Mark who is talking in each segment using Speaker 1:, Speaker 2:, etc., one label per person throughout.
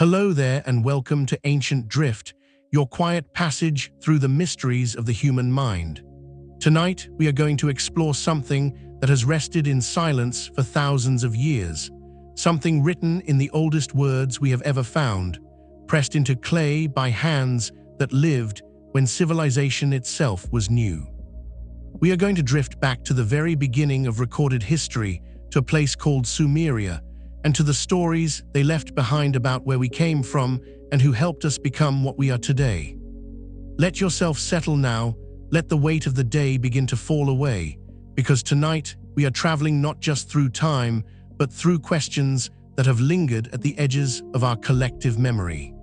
Speaker 1: Hello there and welcome to Ancient Drift, your quiet passage through the mysteries of the human mind. Tonight, we are going to explore something that has rested in silence for thousands of years, something written in the oldest words we have ever found, pressed into clay by hands that lived when civilization itself was new. We are going to drift back to the very beginning of recorded history, to a place called Sumeria, and to the stories they left behind about where we came from and who helped us become what we are today. Let yourself settle now, let the weight of the day begin to fall away, because tonight we are traveling not just through time, but through questions that have lingered at the edges of our collective memory.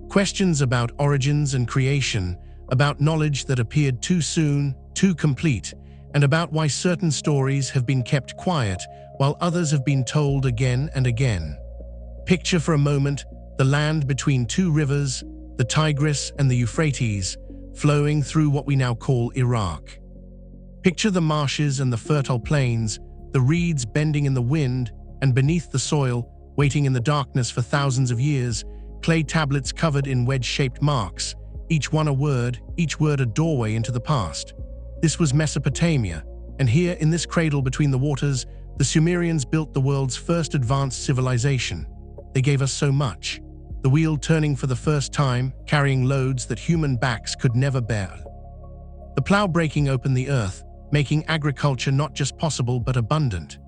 Speaker 1: Questions about origins and creation, about knowledge that appeared too soon, too complete, and about why certain stories have been kept quiet while others have been told again and again. Picture for a moment the land between two rivers, the Tigris and the Euphrates, flowing through what we now call Iraq. Picture the marshes and the fertile plains, the reeds bending in the wind, and beneath the soil, waiting in the darkness for thousands of years, clay tablets covered in wedge-shaped marks, each one a word a doorway into the past. This was Mesopotamia, and here in this cradle between the waters, the Sumerians built the world's first advanced civilization. They gave us so much. The wheel turning for the first time, carrying loads that human backs could never bear. The plow breaking open the earth, making agriculture not just possible but abundant.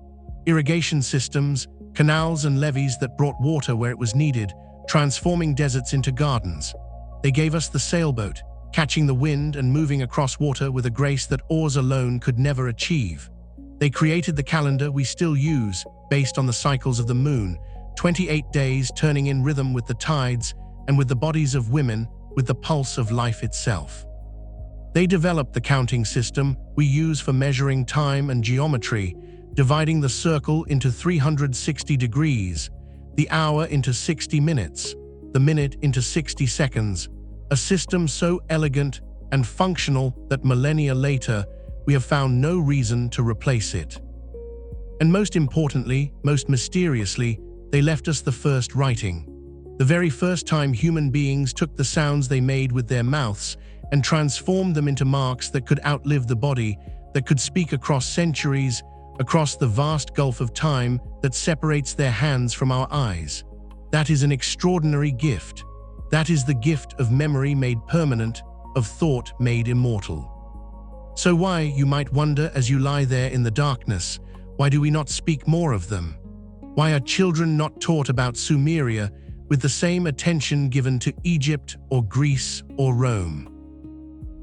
Speaker 1: Irrigation systems, canals and levees that brought water where it was needed, transforming deserts into gardens. They gave us the sailboat, catching the wind and moving across water with a grace that oars alone could never achieve. They created the calendar we still use, based on the cycles of the moon, 28 days turning in rhythm with the tides and with the bodies of women, with the pulse of life itself. They developed the counting system we use for measuring time and geometry, dividing the circle into 360 degrees, the hour into 60 minutes, the minute into 60 seconds, a system so elegant and functional that millennia later, we have found no reason to replace it. And most importantly, most mysteriously, they left us the first writing. The very first time human beings took the sounds they made with their mouths and transformed them into marks that could outlive the body, that could speak across centuries, across the vast gulf of time that separates their hands from our eyes. That is an extraordinary gift. That is the gift of memory made permanent, of thought made immortal. So why, you might wonder as you lie there in the darkness, why do we not speak more of them? Why are children not taught about Sumeria with the same attention given to Egypt or Greece or Rome?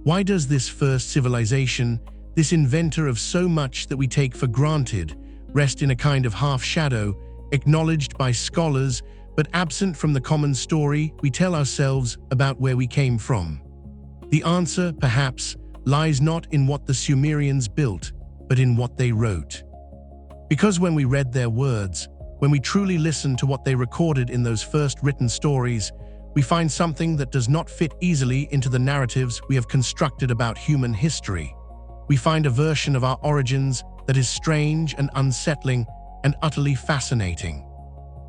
Speaker 1: Why does this first civilization, this inventor of so much that we take for granted, rest in a kind of half-shadow, acknowledged by scholars, but absent from the common story we tell ourselves about where we came from? The answer, perhaps, lies not in what the Sumerians built, but in what they wrote. Because when we read their words, when we truly listen to what they recorded in those first written stories, we find something that does not fit easily into the narratives we have constructed about human history. We find a version of our origins that is strange and unsettling and utterly fascinating.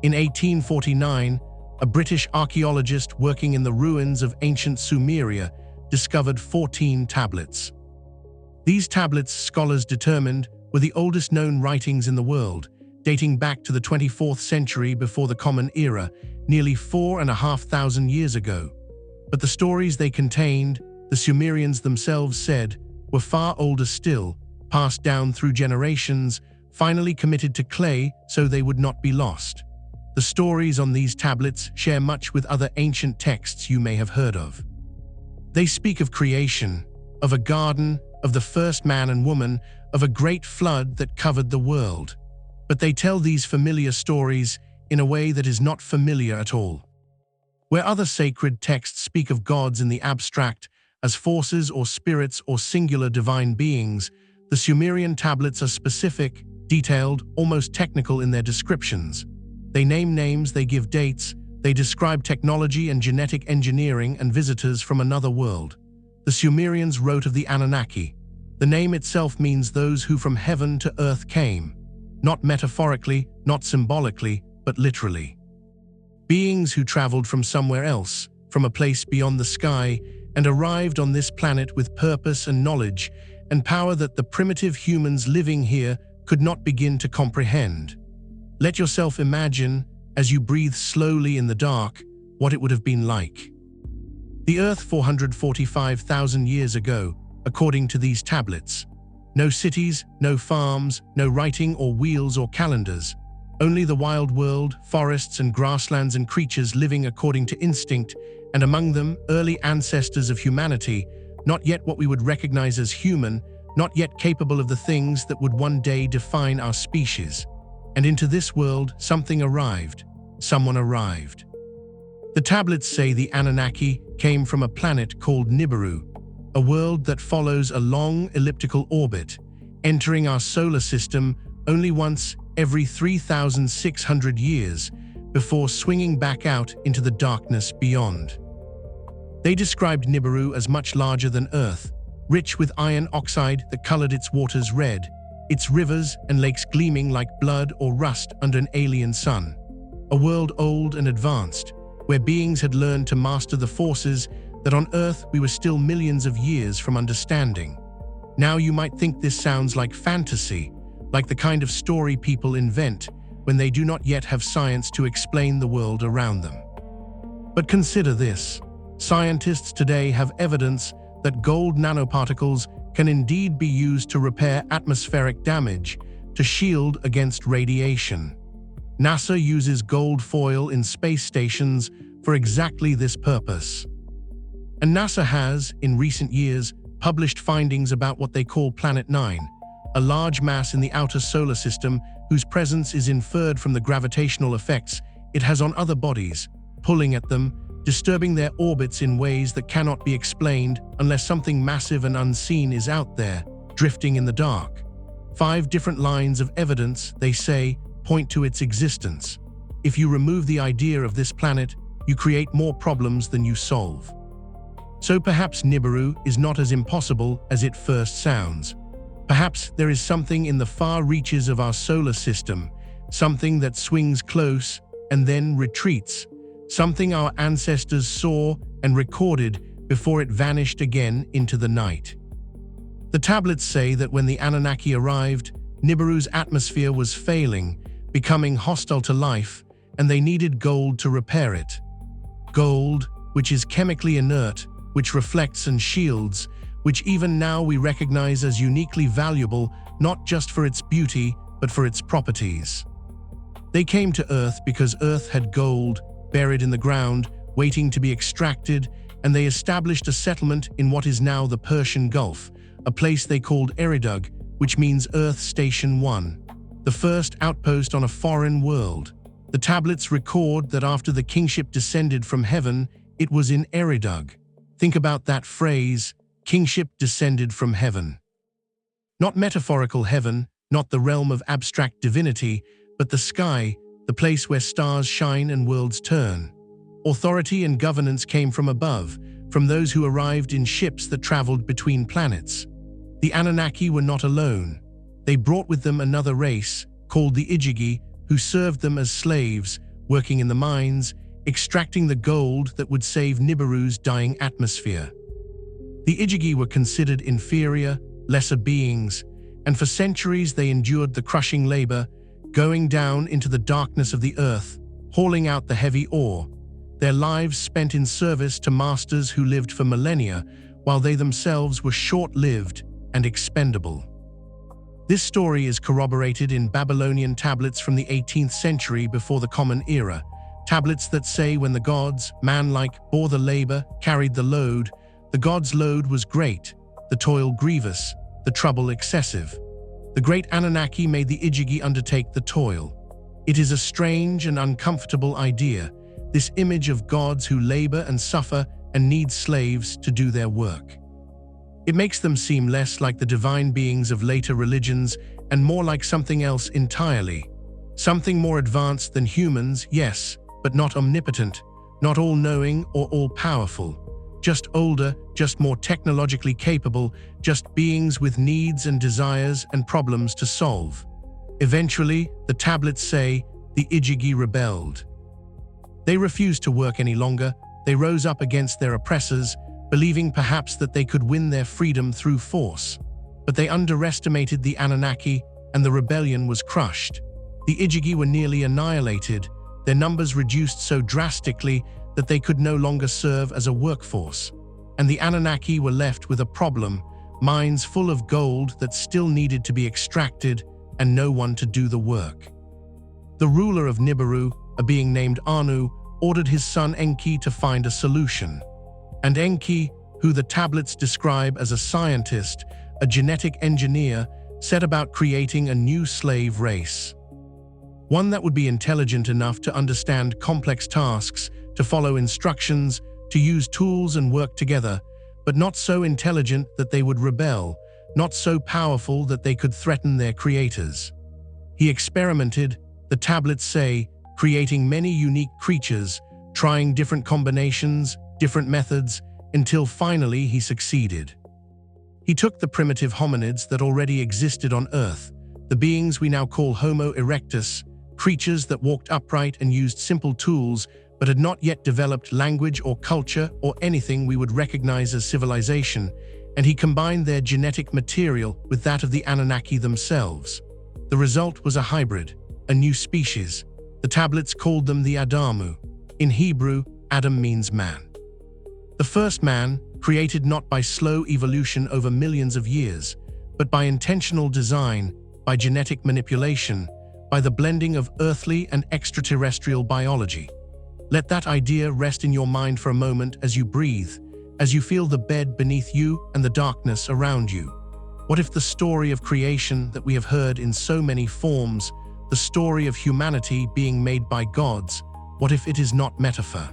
Speaker 1: In 1849, a British archaeologist working in the ruins of ancient Sumeria discovered 14 tablets. These tablets, scholars determined, were the oldest known writings in the world, dating back to the 24th century before the Common Era, nearly 4,500 years ago. But the stories they contained, the Sumerians themselves said, were far older still, passed down through generations, finally committed to clay so they would not be lost. The stories on these tablets share much with other ancient texts you may have heard of. They speak of creation, of a garden, of the first man and woman, of a great flood that covered the world. But they tell these familiar stories in a way that is not familiar at all. Where other sacred texts speak of gods in the abstract, as forces or spirits or singular divine beings, the Sumerian tablets are specific, detailed, almost technical in their descriptions. They name names, they give dates, they describe technology and genetic engineering and visitors from another world. The Sumerians wrote of the Anunnaki. The name itself means those who from heaven to earth came, not metaphorically, not symbolically, but literally. Beings who traveled from somewhere else, from a place beyond the sky, and arrived on this planet with purpose and knowledge and power that the primitive humans living here could not begin to comprehend. Let yourself imagine, as you breathe slowly in the dark, what it would have been like. The Earth 445,000 years ago, according to these tablets. No cities, no farms, no writing or wheels or calendars. Only the wild world, forests and grasslands and creatures living according to instinct, and among them, early ancestors of humanity, not yet what we would recognize as human, not yet capable of the things that would one day define our species. And into this world, something arrived. Someone arrived. The tablets say the Anunnaki came from a planet called Nibiru, a world that follows a long elliptical orbit, entering our solar system only once every 3,600 years before swinging back out into the darkness beyond. They described Nibiru as much larger than Earth, rich with iron oxide that colored its waters red, its rivers and lakes gleaming like blood or rust under an alien sun. A world old and advanced, where beings had learned to master the forces that on Earth we were still millions of years from understanding. Now you might think this sounds like fantasy, like the kind of story people invent when they do not yet have science to explain the world around them. But consider this. Scientists today have evidence that gold nanoparticles can indeed be used to repair atmospheric damage, to shield against radiation. NASA uses gold foil in space stations for exactly this purpose. And NASA has, in recent years, published findings about what they call Planet 9, a large mass in the outer solar system whose presence is inferred from the gravitational effects it has on other bodies, pulling at them, disturbing their orbits in ways that cannot be explained unless something massive and unseen is out there, drifting in the dark. 5 different lines of evidence, they say, point to its existence. If you remove the idea of this planet, you create more problems than you solve. So perhaps Nibiru is not as impossible as it first sounds. Perhaps there is something in the far reaches of our solar system, something that swings close and then retreats, something our ancestors saw and recorded before it vanished again into the night. The tablets say that when the Anunnaki arrived, Nibiru's atmosphere was failing, becoming hostile to life, and they needed gold to repair it. Gold, which is chemically inert, which reflects and shields, which even now we recognize as uniquely valuable not just for its beauty, but for its properties. They came to Earth because Earth had gold buried in the ground, waiting to be extracted, and they established a settlement in what is now the Persian Gulf, a place they called Eridug, which means Earth Station 1, the first outpost on a foreign world. The tablets record that after the kingship descended from heaven, it was in Eridug. Think about that phrase, kingship descended from heaven. Not metaphorical heaven, not the realm of abstract divinity, but the sky, the place where stars shine and worlds turn. Authority and governance came from above, from those who arrived in ships that traveled between planets. The Anunnaki were not alone. They brought with them another race, called the Igigi, who served them as slaves, working in the mines, extracting the gold that would save Nibiru's dying atmosphere. The Igigi were considered inferior, lesser beings, and for centuries they endured the crushing labor, going down into the darkness of the earth, hauling out the heavy ore, their lives spent in service to masters who lived for millennia, while they themselves were short-lived and expendable. This story is corroborated in Babylonian tablets from the 18th century before the Common Era, tablets that say when the gods, man-like, bore the labor, carried the load, the gods' load was great, the toil grievous, the trouble excessive. The great Anunnaki made the Igigi undertake the toil. It is a strange and uncomfortable idea, this image of gods who labor and suffer and need slaves to do their work. It makes them seem less like the divine beings of later religions and more like something else entirely. Something more advanced than humans, yes, but not omnipotent, not all-knowing or all-powerful. Just older, just more technologically capable, just beings with needs and desires and problems to solve. Eventually, the tablets say, the Igigi rebelled. They refused to work any longer. They rose up against their oppressors, believing perhaps that they could win their freedom through force. But they underestimated the Anunnaki, and the rebellion was crushed. The Igigi were nearly annihilated, their numbers reduced so drastically that they could no longer serve as a workforce. And the Anunnaki were left with a problem: mines full of gold that still needed to be extracted, and no one to do the work. The ruler of Nibiru, a being named Anu, ordered his son Enki to find a solution. And Enki, who the tablets describe as a scientist, a genetic engineer, set about creating a new slave race. One that would be intelligent enough to understand complex tasks, to follow instructions, to use tools and work together, but not so intelligent that they would rebel, not so powerful that they could threaten their creators. He experimented, the tablets say, creating many unique creatures, trying different combinations, different methods, until finally he succeeded. He took the primitive hominids that already existed on Earth, the beings we now call Homo erectus, creatures that walked upright and used simple tools but had not yet developed language or culture or anything we would recognize as civilization, and he combined their genetic material with that of the Anunnaki themselves. The result was a hybrid, a new species. The tablets called them the Adamu. In Hebrew, Adam means man. The first man, created not by slow evolution over millions of years, but by intentional design, by genetic manipulation, by the blending of earthly and extraterrestrial biology. Let that idea rest in your mind for a moment as you breathe, as you feel the bed beneath you and the darkness around you. What if the story of creation that we have heard in so many forms, the story of humanity being made by gods, what if it is not metaphor?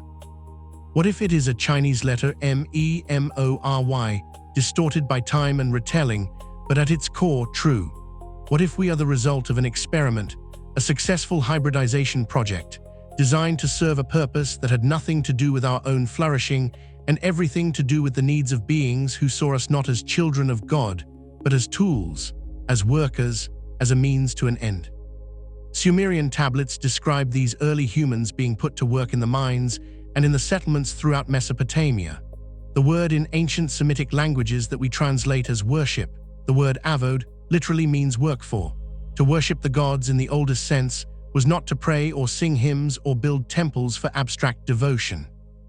Speaker 1: What if it is a Chinese letter M-E-M-O-R-Y, distorted by time and retelling, but at its core true? What if we are the result of an experiment, a successful hybridization project, designed to serve a purpose that had nothing to do with our own flourishing and everything to do with the needs of beings who saw us not as children of God, but as tools, as workers, as a means to an end? Sumerian tablets describe these early humans being put to work in the mines and in the settlements throughout Mesopotamia. The word in ancient Semitic languages that we translate as worship, the word avod, literally means work for. To worship the gods in the oldest sense was not to pray or sing hymns or build temples for abstract devotion.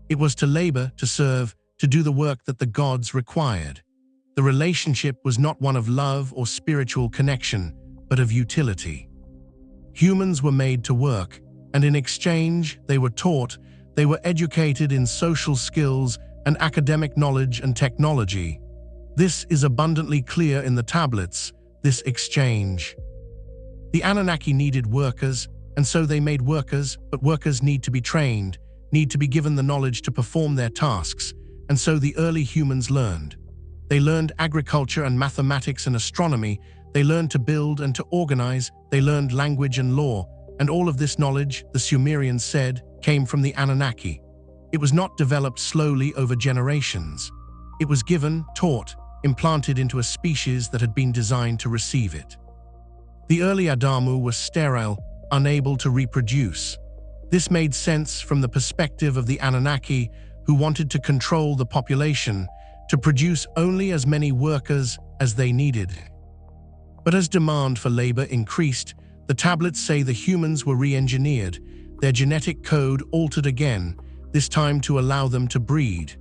Speaker 1: It was to labor, to serve, to do the work that the gods required. The relationship was not one of love or spiritual connection, but of utility. Humans were made to work, and in exchange, they were taught, they were educated in social skills and academic knowledge and technology. This is abundantly clear in the tablets, this exchange. The Anunnaki needed workers, and so they made workers, but workers need to be trained, need to be given the knowledge to perform their tasks, and so the early humans learned. They learned agriculture and mathematics and astronomy, they learned to build and to organize, they learned language and law, and all of this knowledge, the Sumerians said, came from the Anunnaki. It was not developed slowly over generations. It was given, taught, implanted into a species that had been designed to receive it. The early Adamu were sterile, unable to reproduce. This made sense from the perspective of the Anunnaki, who wanted to control the population, to produce only as many workers as they needed. But as demand for labor increased, the tablets say the humans were re-engineered, their genetic code altered again, this time to allow them to breed.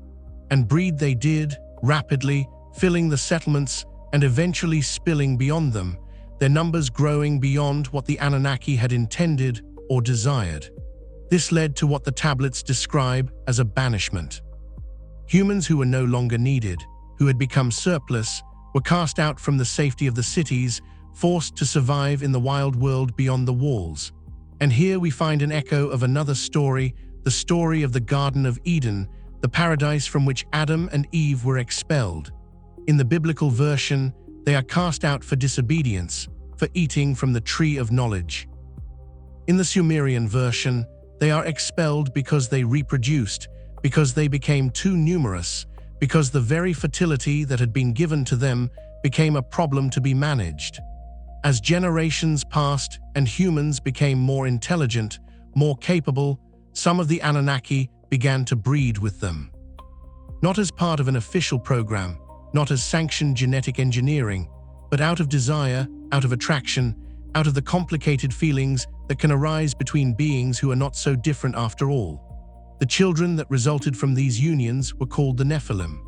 Speaker 1: And breed they did, rapidly, filling the settlements and eventually spilling beyond them, their numbers growing beyond what the Anunnaki had intended or desired. This led to what the tablets describe as a banishment. Humans who were no longer needed, who had become surplus, were cast out from the safety of the cities, forced to survive in the wild world beyond the walls. And here we find an echo of another story, the story of the Garden of Eden, the paradise from which Adam and Eve were expelled. In the biblical version, they are cast out for disobedience, for eating from the tree of knowledge. In the Sumerian version, they are expelled because they reproduced, because they became too numerous, because the very fertility that had been given to them became a problem to be managed. As generations passed and humans became more intelligent, more capable, some of the Anunnaki began to breed with them. Not as part of an official program, not as sanctioned genetic engineering, but out of desire, out of attraction, out of the complicated feelings that can arise between beings who are not so different after all. The children that resulted from these unions were called the Nephilim.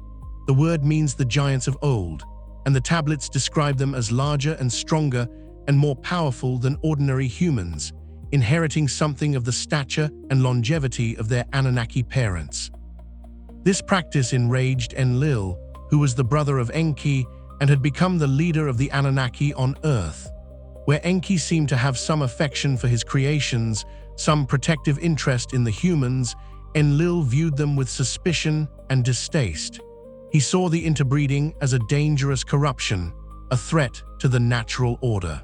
Speaker 1: The word means the giants of old, and the tablets describe them as larger and stronger and more powerful than ordinary humans, inheriting something of the stature and longevity of their Anunnaki parents. This practice enraged Enlil, who was the brother of Enki and had become the leader of the Anunnaki on Earth. Where Enki seemed to have some affection for his creations, some protective interest in the humans, Enlil viewed them with suspicion and distaste. He saw the interbreeding as a dangerous corruption, a threat to the natural order.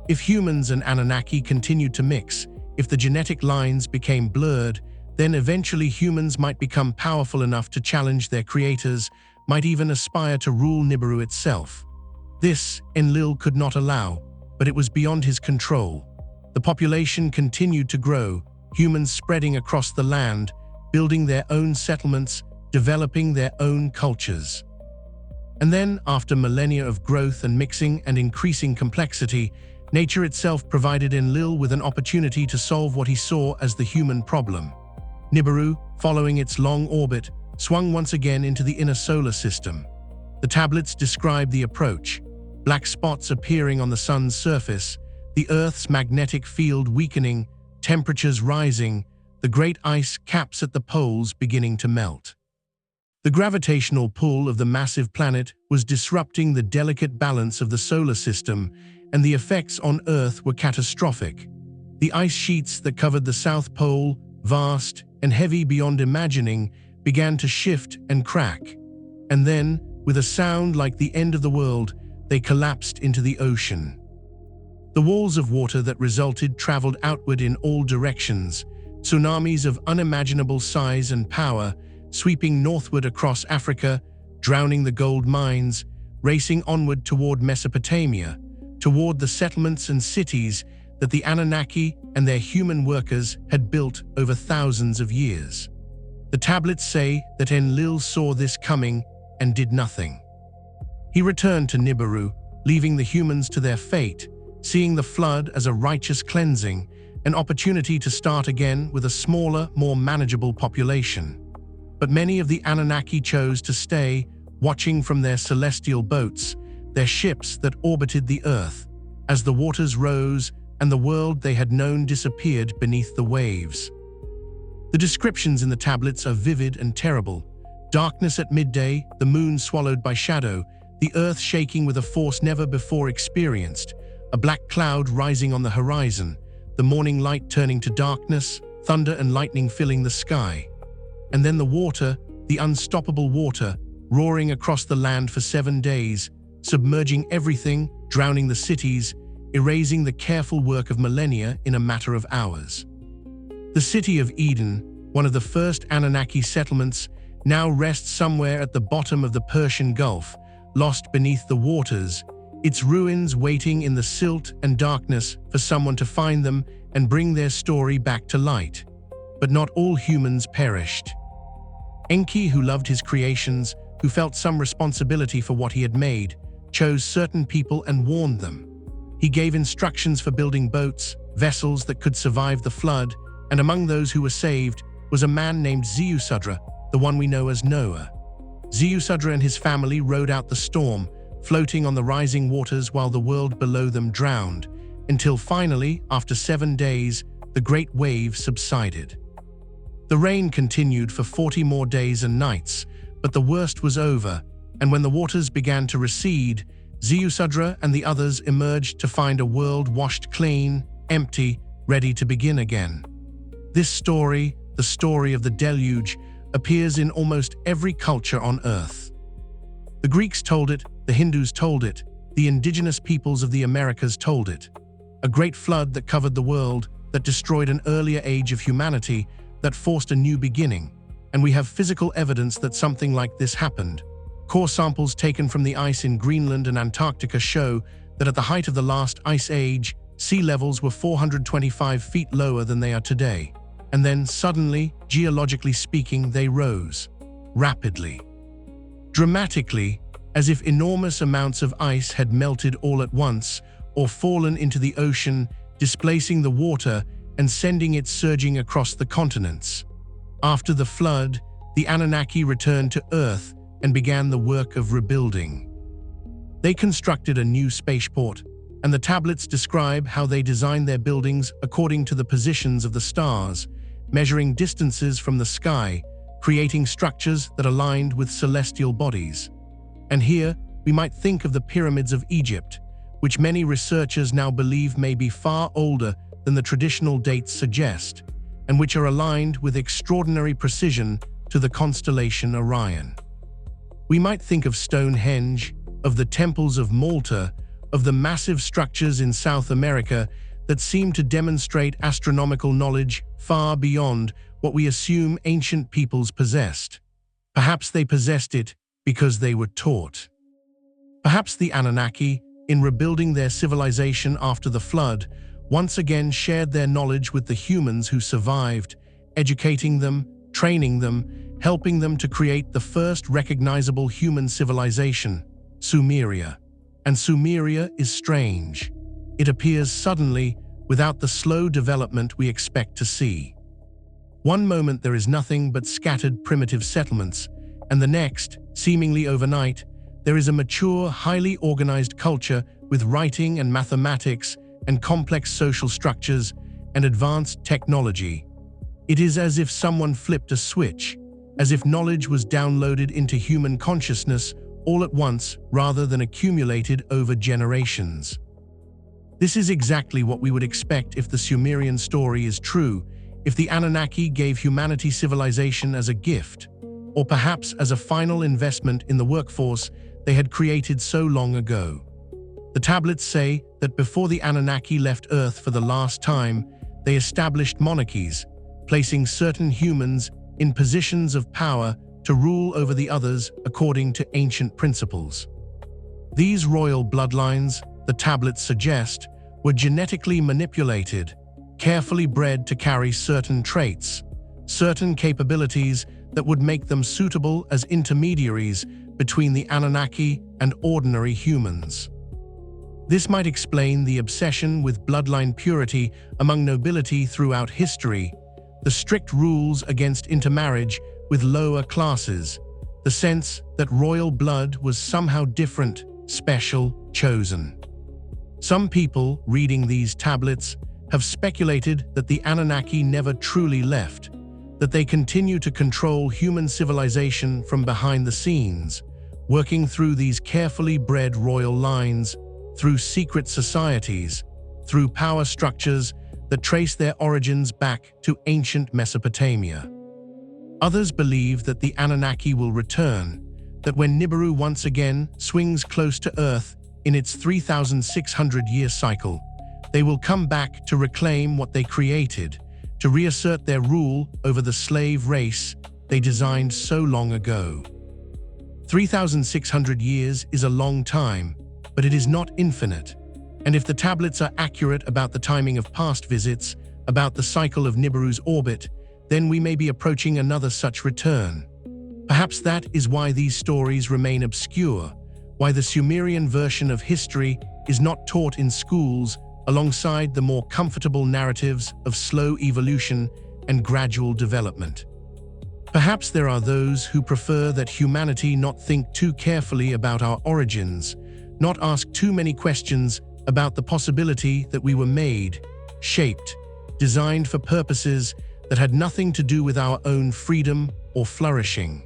Speaker 1: If humans and Anunnaki continued to mix, if the genetic lines became blurred, then eventually humans might become powerful enough to challenge their creators, might even aspire to rule Nibiru itself. This Enlil could not allow, but it was beyond his control. The population continued to grow, humans spreading across the land, building their own settlements, developing their own cultures. And then, after millennia of growth and mixing and increasing complexity, nature itself provided Enlil with an opportunity to solve what he saw as the human problem. Nibiru, following its long orbit, swung once again into the inner solar system. The tablets describe the approach: black spots appearing on the sun's surface, the Earth's magnetic field weakening, temperatures rising, the great ice caps at the poles beginning to melt. The gravitational pull of the massive planet was disrupting the delicate balance of the solar system, and the effects on Earth were catastrophic. The ice sheets that covered the South Pole, vast and heavy beyond imagining, began to shift and crack. And then, with a sound like the end of the world, they collapsed into the ocean. The walls of water that resulted traveled outward in all directions, tsunamis of unimaginable size and power, sweeping northward across Africa, drowning the gold mines, racing onward toward Mesopotamia, toward the settlements and cities that the Anunnaki and their human workers had built over thousands of years. The tablets say that Enlil saw this coming and did nothing. He returned to Nibiru, leaving the humans to their fate, seeing the flood as a righteous cleansing, an opportunity to start again with a smaller, more manageable population. But many of the Anunnaki chose to stay, watching from their celestial boats, their ships that orbited the Earth, as the waters rose and the world they had known disappeared beneath the waves. The descriptions in the tablets are vivid and terrible. Darkness at midday, the moon swallowed by shadow, the Earth shaking with a force never before experienced, a black cloud rising on the horizon, the morning light turning to darkness, thunder and lightning filling the sky. And then the water, the unstoppable water, roaring across the land for 7 days, submerging everything, drowning the cities, erasing the careful work of millennia in a matter of hours. The city of Eden, one of the first Anunnaki settlements, now rests somewhere at the bottom of the Persian Gulf, lost beneath the waters, its ruins waiting in the silt and darkness for someone to find them and bring their story back to light. But not all humans perished. Enki, who loved his creations, who felt some responsibility for what he had made, chose certain people and warned them. He gave instructions for building boats, vessels that could survive the flood, and among those who were saved was a man named Ziusudra, the one we know as Noah. Ziusudra and his family rode out the storm, floating on the rising waters while the world below them drowned, until finally, after 7 days, the great wave subsided. The rain continued for 40 more days and nights, but the worst was over, and when the waters began to recede, Ziusudra and the others emerged to find a world washed clean, empty, ready to begin again. This story, the story of the deluge, appears in almost every culture on Earth. The Greeks told it, the Hindus told it, the indigenous peoples of the Americas told it. A great flood that covered the world, that destroyed an earlier age of humanity, that forced a new beginning. And we have physical evidence that something like this happened. Core samples taken from the ice in Greenland and Antarctica show that at the height of the last ice age, sea levels were 425 feet lower than they are today. and then suddenly, geologically speaking, they rose rapidly, dramatically, as if enormous amounts of ice had melted all at once or fallen into the ocean, displacing the water and sending it surging across the continents. After the flood, the Anunnaki returned to Earth and began the work of rebuilding. They constructed a new spaceport, and the tablets describe how they designed their buildings according to the positions of the stars, measuring distances from the sky, creating structures that aligned with celestial bodies. And here, we might think of the pyramids of Egypt, which many researchers now believe may be far older than the traditional dates suggest, and which are aligned with extraordinary precision to the constellation Orion. We might think of Stonehenge, of the temples of Malta, of the massive structures in South America that seem to demonstrate astronomical knowledge far beyond what we assume ancient peoples possessed. Perhaps they possessed it because they were taught. Perhaps the Anunnaki, in rebuilding their civilization after the flood, once again shared their knowledge with the humans who survived, educating them, training them, helping them to create the first recognizable human civilization, Sumeria. And Sumeria is strange. It appears suddenly, without the slow development we expect to see. One moment there is nothing but scattered primitive settlements, and the next, seemingly overnight, there is a mature, highly organized culture with writing and mathematics and complex social structures and advanced technology. It is as if someone flipped a switch, as if knowledge was downloaded into human consciousness all at once rather than accumulated over generations. This is exactly what we would expect if the Sumerian story is true, if the Anunnaki gave humanity civilization as a gift, or perhaps as a final investment in the workforce they had created so long ago. The tablets say that before the Anunnaki left Earth for the last time, they established monarchies, placing certain humans in positions of power to rule over the others according to ancient principles. These royal bloodlines, the tablets suggest, were genetically manipulated, carefully bred to carry certain traits, certain capabilities that would make them suitable as intermediaries between the Anunnaki and ordinary humans. This might explain the obsession with bloodline purity among nobility throughout history, the strict rules against intermarriage with lower classes, the sense that royal blood was somehow different, special, chosen. Some people, reading these tablets, have speculated that the Anunnaki never truly left, that they continue to control human civilization from behind the scenes, working through these carefully bred royal lines, through secret societies, through power structures that trace their origins back to ancient Mesopotamia. Others believe that the Anunnaki will return, that when Nibiru once again swings close to Earth in its 3,600-year cycle, they will come back to reclaim what they created, to reassert their rule over the slave race they designed so long ago. 3,600 years is a long time, but it is not infinite. And if the tablets are accurate about the timing of past visits, about the cycle of Nibiru's orbit, then we may be approaching another such return. Perhaps that is why these stories remain obscure, why the Sumerian version of history is not taught in schools alongside the more comfortable narratives of slow evolution and gradual development. Perhaps there are those who prefer that humanity not think too carefully about our origins, not ask too many questions about the possibility that we were made, shaped, designed for purposes that had nothing to do with our own freedom or flourishing.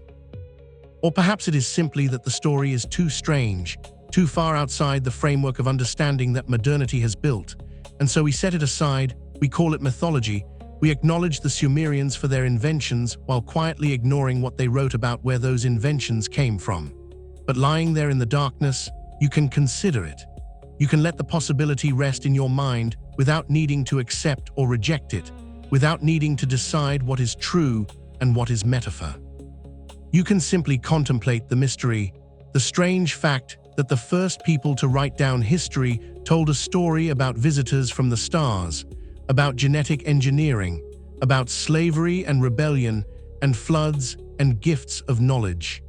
Speaker 1: Or perhaps it is simply that the story is too strange, too far outside the framework of understanding that modernity has built, and so we set it aside, we call it mythology, we acknowledge the Sumerians for their inventions while quietly ignoring what they wrote about where those inventions came from. But lying there in the darkness, you can consider it. You can let the possibility rest in your mind without needing to accept or reject it, without needing to decide what is true and what is metaphor. You can simply contemplate the mystery, the strange fact that the first people to write down history told a story about visitors from the stars, about genetic engineering, about slavery and rebellion, and floods and gifts of knowledge.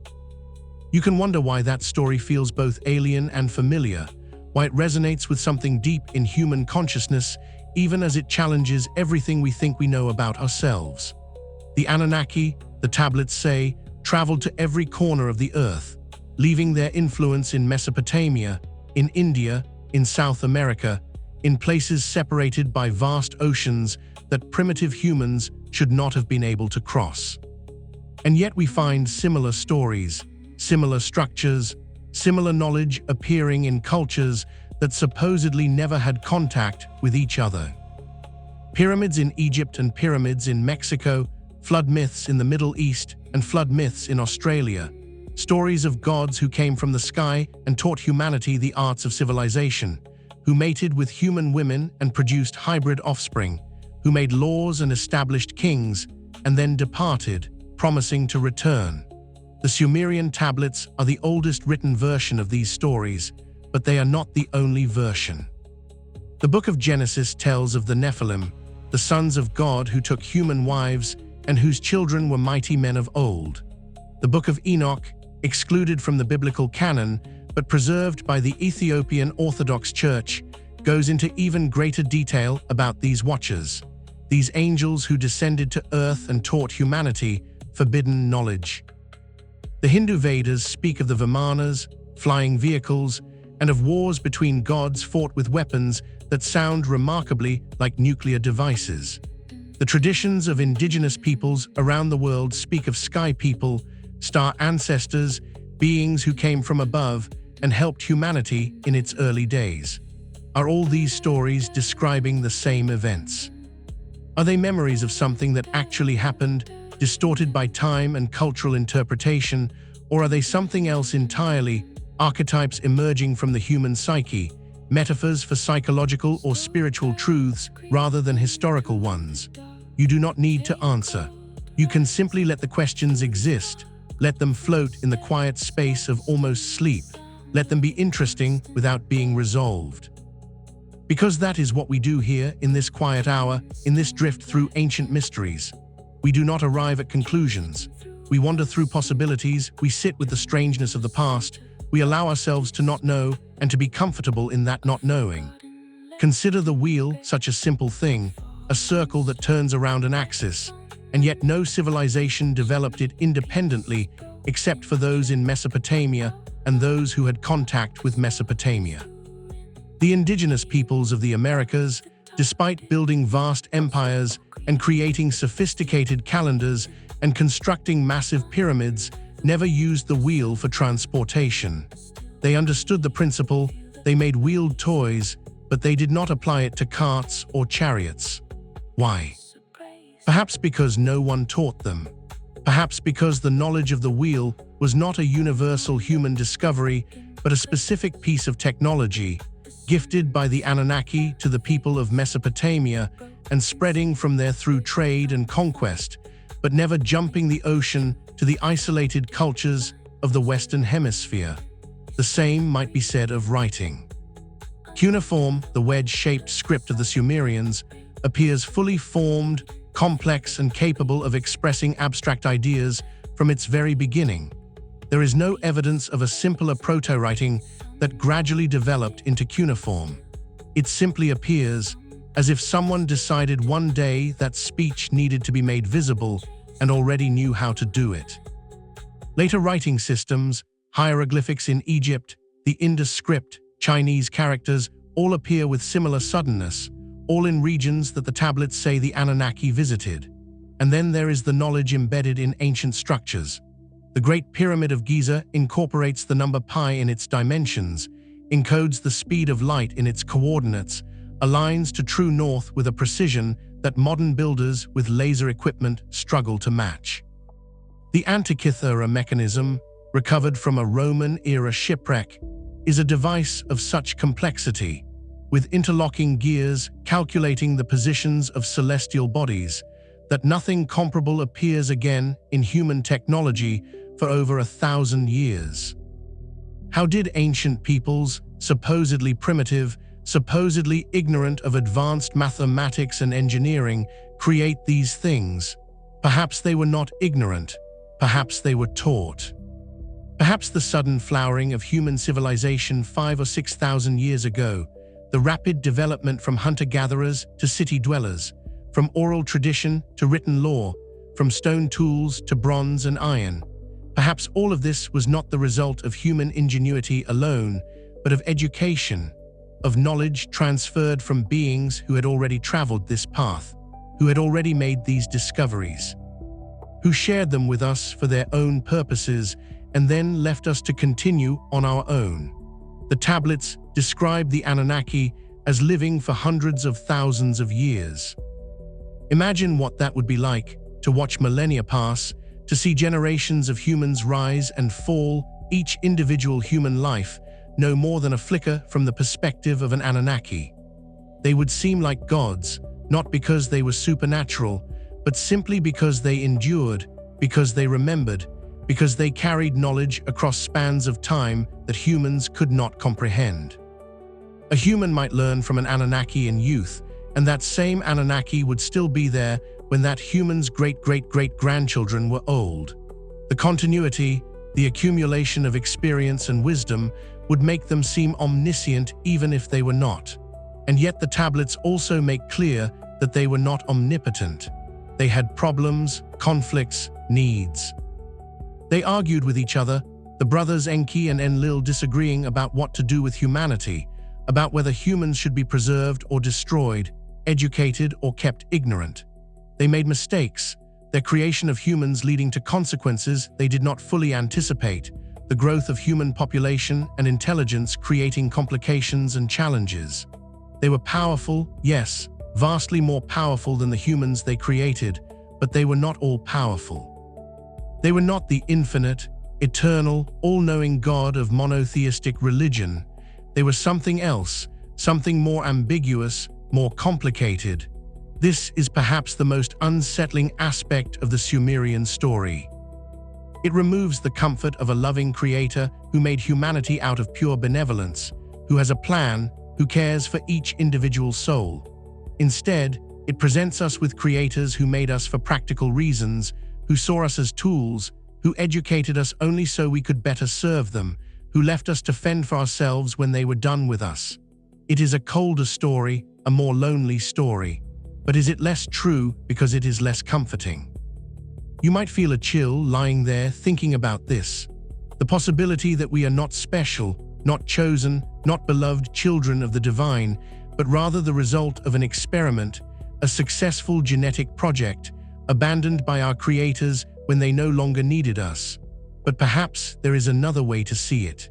Speaker 1: You can wonder why that story feels both alien and familiar, why it resonates with something deep in human consciousness, even as it challenges everything we think we know about ourselves. The Anunnaki, the tablets say, traveled to every corner of the earth, leaving their influence in Mesopotamia, in India, in South America, in places separated by vast oceans that primitive humans should not have been able to cross. And yet we find similar stories, similar structures, similar knowledge appearing in cultures that supposedly never had contact with each other. Pyramids in Egypt and pyramids in Mexico, flood myths in the Middle East and flood myths in Australia, stories of gods who came from the sky and taught humanity the arts of civilization, who mated with human women and produced hybrid offspring, who made laws and established kings, and then departed, promising to return. The Sumerian tablets are the oldest written version of these stories, but they are not the only version. The book of Genesis tells of the Nephilim, the sons of God who took human wives and whose children were mighty men of old. The book of Enoch, excluded from the biblical canon but preserved by the Ethiopian Orthodox Church, goes into even greater detail about these watchers, these angels who descended to earth and taught humanity forbidden knowledge. The Hindu Vedas speak of the Vimanas, flying vehicles, and of wars between gods fought with weapons that sound remarkably like nuclear devices. The traditions of indigenous peoples around the world speak of sky people, star ancestors, beings who came from above and helped humanity in its early days. Are all these stories describing the same events? Are they memories of something that actually happened, distorted by time and cultural interpretation, or are they something else entirely, archetypes emerging from the human psyche, metaphors for psychological or spiritual truths rather than historical ones? You do not need to answer. You can simply let the questions exist, let them float in the quiet space of almost sleep, let them be interesting without being resolved. Because that is what we do here in this quiet hour, in this drift through ancient mysteries. We do not arrive at conclusions. We wander through possibilities, we sit with the strangeness of the past, we allow ourselves to not know and to be comfortable in that not knowing. Consider the wheel, such a simple thing, a circle that turns around an axis, and yet no civilization developed it independently except for those in Mesopotamia and those who had contact with Mesopotamia. The indigenous peoples of the Americas, despite building vast empires and creating sophisticated calendars and constructing massive pyramids, never used the wheel for transportation. They understood the principle, they made wheeled toys, but they did not apply it to carts or chariots. Why? Perhaps because no one taught them. Perhaps because the knowledge of the wheel was not a universal human discovery, but a specific piece of technology, gifted by the Anunnaki to the people of Mesopotamia and spreading from there through trade and conquest, but never jumping the ocean to the isolated cultures of the Western Hemisphere. The same might be said of writing. Cuneiform, the wedge-shaped script of the Sumerians, appears fully formed, complex, and capable of expressing abstract ideas from its very beginning. There is no evidence of a simpler proto-writing that gradually developed into cuneiform. It simply appears as if someone decided one day that speech needed to be made visible and already knew how to do it. Later writing systems, hieroglyphics in Egypt, the Indus script, Chinese characters, all appear with similar suddenness, all in regions that the tablets say the Anunnaki visited. And then there is the knowledge embedded in ancient structures. The Great Pyramid of Giza incorporates the number pi in its dimensions, encodes the speed of light in its coordinates, aligns to true north with a precision that modern builders with laser equipment struggle to match. The Antikythera mechanism, recovered from a Roman-era shipwreck, is a device of such complexity, with interlocking gears calculating the positions of celestial bodies, that nothing comparable appears again in human technology for over 1,000 years. How did ancient peoples, supposedly primitive, supposedly ignorant of advanced mathematics and engineering, create these things. Perhaps they were not ignorant. Perhaps they were taught. Perhaps the sudden flowering of human civilization 5,000 or 6,000 years ago, the rapid development from hunter-gatherers to city dwellers, from oral tradition to written law, from stone tools to bronze and iron. Perhaps all of this was not the result of human ingenuity alone, but of education, of knowledge transferred from beings who had already traveled this path, who had already made these discoveries, who shared them with us for their own purposes and then left us to continue on our own. The tablets describe the Anunnaki as living for hundreds of thousands of years. Imagine what that would be like, to watch millennia pass, to see generations of humans rise and fall, each individual human life no more than a flicker from the perspective of an Anunnaki. They would seem like gods, not because they were supernatural, but simply because they endured, because they remembered, because they carried knowledge across spans of time that humans could not comprehend. A human might learn from an Anunnaki in youth, and that same Anunnaki would still be there when that human's great-great-great-grandchildren were old. The continuity, the accumulation of experience and wisdom would make them seem omniscient even if they were not. And yet the tablets also make clear that they were not omnipotent. They had problems, conflicts, needs. They argued with each other, the brothers Enki and Enlil disagreeing about what to do with humanity, about whether humans should be preserved or destroyed, educated or kept ignorant. They made mistakes, their creation of humans leading to consequences they did not fully anticipate, the growth of human population and intelligence creating complications and challenges. They were powerful, yes, vastly more powerful than the humans they created, but they were not all-powerful. They were not the infinite, eternal, all-knowing God of monotheistic religion. They were something else, something more ambiguous, more complicated. This is perhaps the most unsettling aspect of the Sumerian story. It removes the comfort of a loving creator who made humanity out of pure benevolence, who has a plan, who cares for each individual soul. Instead, it presents us with creators who made us for practical reasons, who saw us as tools, who educated us only so we could better serve them, who left us to fend for ourselves when they were done with us. It is a colder story, a more lonely story. But is it less true because it is less comforting? You might feel a chill lying there thinking about this. The possibility that we are not special, not chosen, not beloved children of the divine, but rather the result of an experiment, a successful genetic project, abandoned by our creators when they no longer needed us. But perhaps there is another way to see it.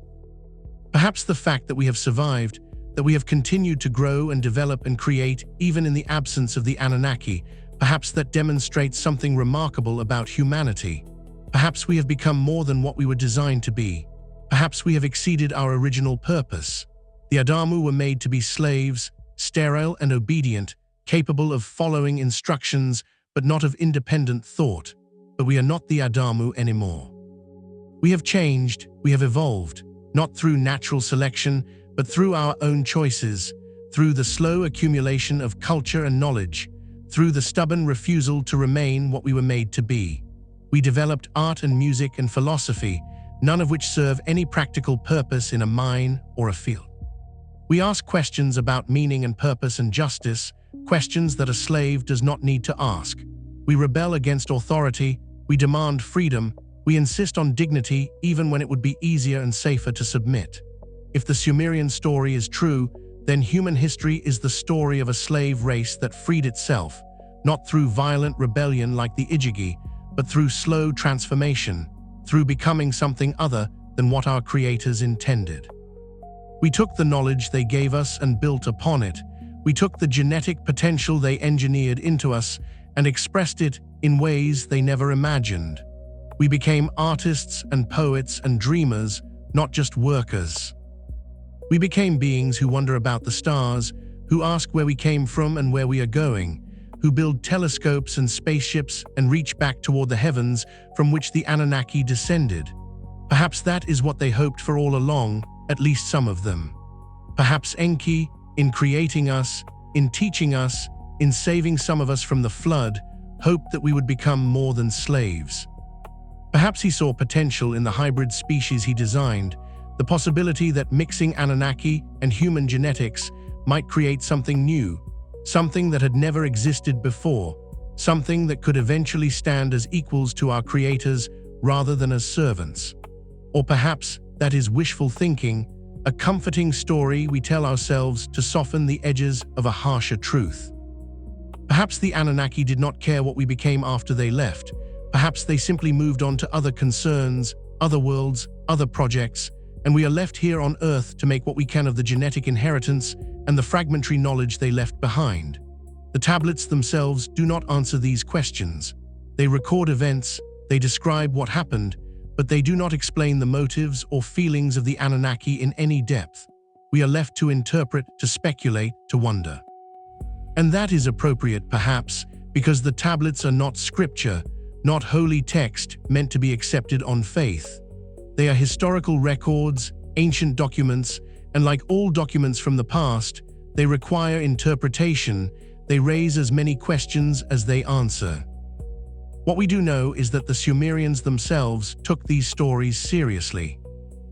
Speaker 1: Perhaps the fact that we have survived, that we have continued to grow and develop and create even in the absence of the Anunnaki, perhaps that demonstrates something remarkable about humanity. Perhaps we have become more than what we were designed to be. Perhaps we have exceeded our original purpose. The Adamu were made to be slaves, sterile and obedient, capable of following instructions but not of independent thought. But we are not the Adamu anymore. We have changed, we have evolved, not through natural selection, but through our own choices, through the slow accumulation of culture and knowledge, through the stubborn refusal to remain what we were made to be. We developed art and music and philosophy, none of which serve any practical purpose in a mine or a field. We ask questions about meaning and purpose and justice, questions that a slave does not need to ask. We rebel against authority, we demand freedom, we insist on dignity even when it would be easier and safer to submit. If the Sumerian story is true, then human history is the story of a slave race that freed itself, not through violent rebellion like the Igigi, but through slow transformation, through becoming something other than what our creators intended. We took the knowledge they gave us and built upon it. We took the genetic potential they engineered into us and expressed it in ways they never imagined. We became artists and poets and dreamers, not just workers. We became beings who wonder about the stars, who ask where we came from and where we are going, who build telescopes and spaceships and reach back toward the heavens from which the Anunnaki descended. Perhaps that is what they hoped for all along, at least some of them. Perhaps Enki, in creating us, in teaching us, in saving some of us from the flood, hoped that we would become more than slaves. Perhaps he saw potential in the hybrid species he designed, the possibility that mixing Anunnaki and human genetics might create something new, something that had never existed before, something that could eventually stand as equals to our creators rather than as servants. Or perhaps that is wishful thinking, a comforting story we tell ourselves to soften the edges of a harsher truth. Perhaps the Anunnaki did not care what we became after they left. Perhaps they simply moved on to other concerns, other worlds, other projects, and we are left here on Earth to make what we can of the genetic inheritance and the fragmentary knowledge they left behind. The tablets themselves do not answer these questions. They record events, they describe what happened, but they do not explain the motives or feelings of the Anunnaki in any depth. We are left to interpret, to speculate, to wonder. And that is appropriate, perhaps, because the tablets are not scripture, not holy text meant to be accepted on faith. They are historical records, ancient documents, and like all documents from the past, they require interpretation. They raise as many questions as they answer. What we do know is that the Sumerians themselves took these stories seriously.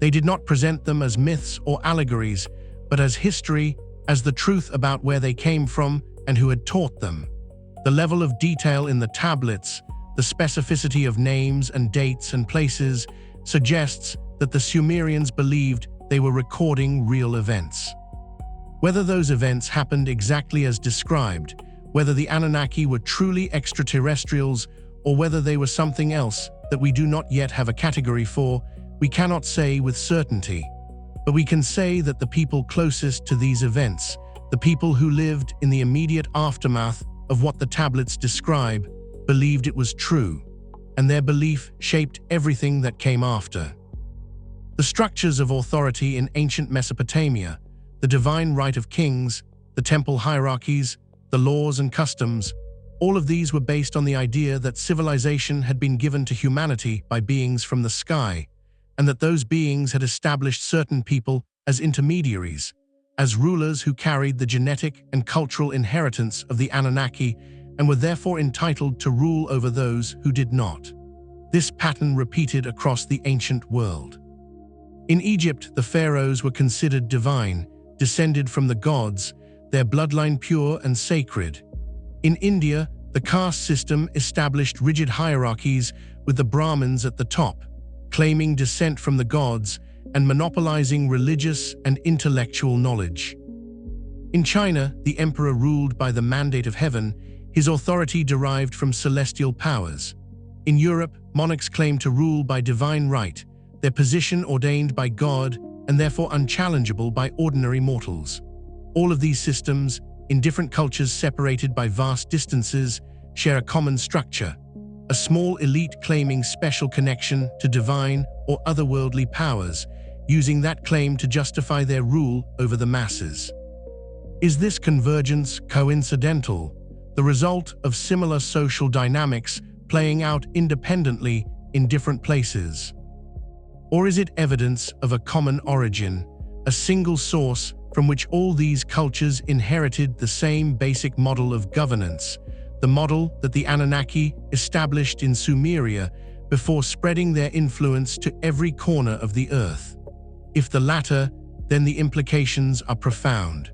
Speaker 1: They did not present them as myths or allegories, but as history, as the truth about where they came from and who had taught them. The level of detail in the tablets, the specificity of names and dates and places, suggests that the Sumerians believed they were recording real events. Whether those events happened exactly as described, whether the Anunnaki were truly extraterrestrials, or whether they were something else that we do not yet have a category for, we cannot say with certainty. But we can say that the people closest to these events, the people who lived in the immediate aftermath of what the tablets describe, believed it was true, and their belief shaped everything that came after. The structures of authority in ancient Mesopotamia, the divine right of kings, the temple hierarchies, the laws and customs, all of these were based on the idea that civilization had been given to humanity by beings from the sky, and that those beings had established certain people as intermediaries, as rulers who carried the genetic and cultural inheritance of the Anunnaki and were therefore entitled to rule over those who did not. This pattern repeated across the ancient world. In Egypt, the pharaohs were considered divine, descended from the gods, their bloodline pure and sacred. In India, the caste system established rigid hierarchies with the Brahmins at the top, claiming descent from the gods and monopolizing religious and intellectual knowledge. In China, the emperor ruled by the mandate of heaven, his authority derived from celestial powers. In Europe, monarchs claimed to rule by divine right, their position ordained by God and therefore unchallengeable by ordinary mortals. All of these systems, in different cultures separated by vast distances, share a common structure, a small elite claiming special connection to divine or otherworldly powers, using that claim to justify their rule over the masses. Is this convergence coincidental, the result of similar social dynamics playing out independently in different places? Or is it evidence of a common origin, a single source from which all these cultures inherited the same basic model of governance, the model that the Anunnaki established in Sumeria before spreading their influence to every corner of the earth? If the latter, then the implications are profound.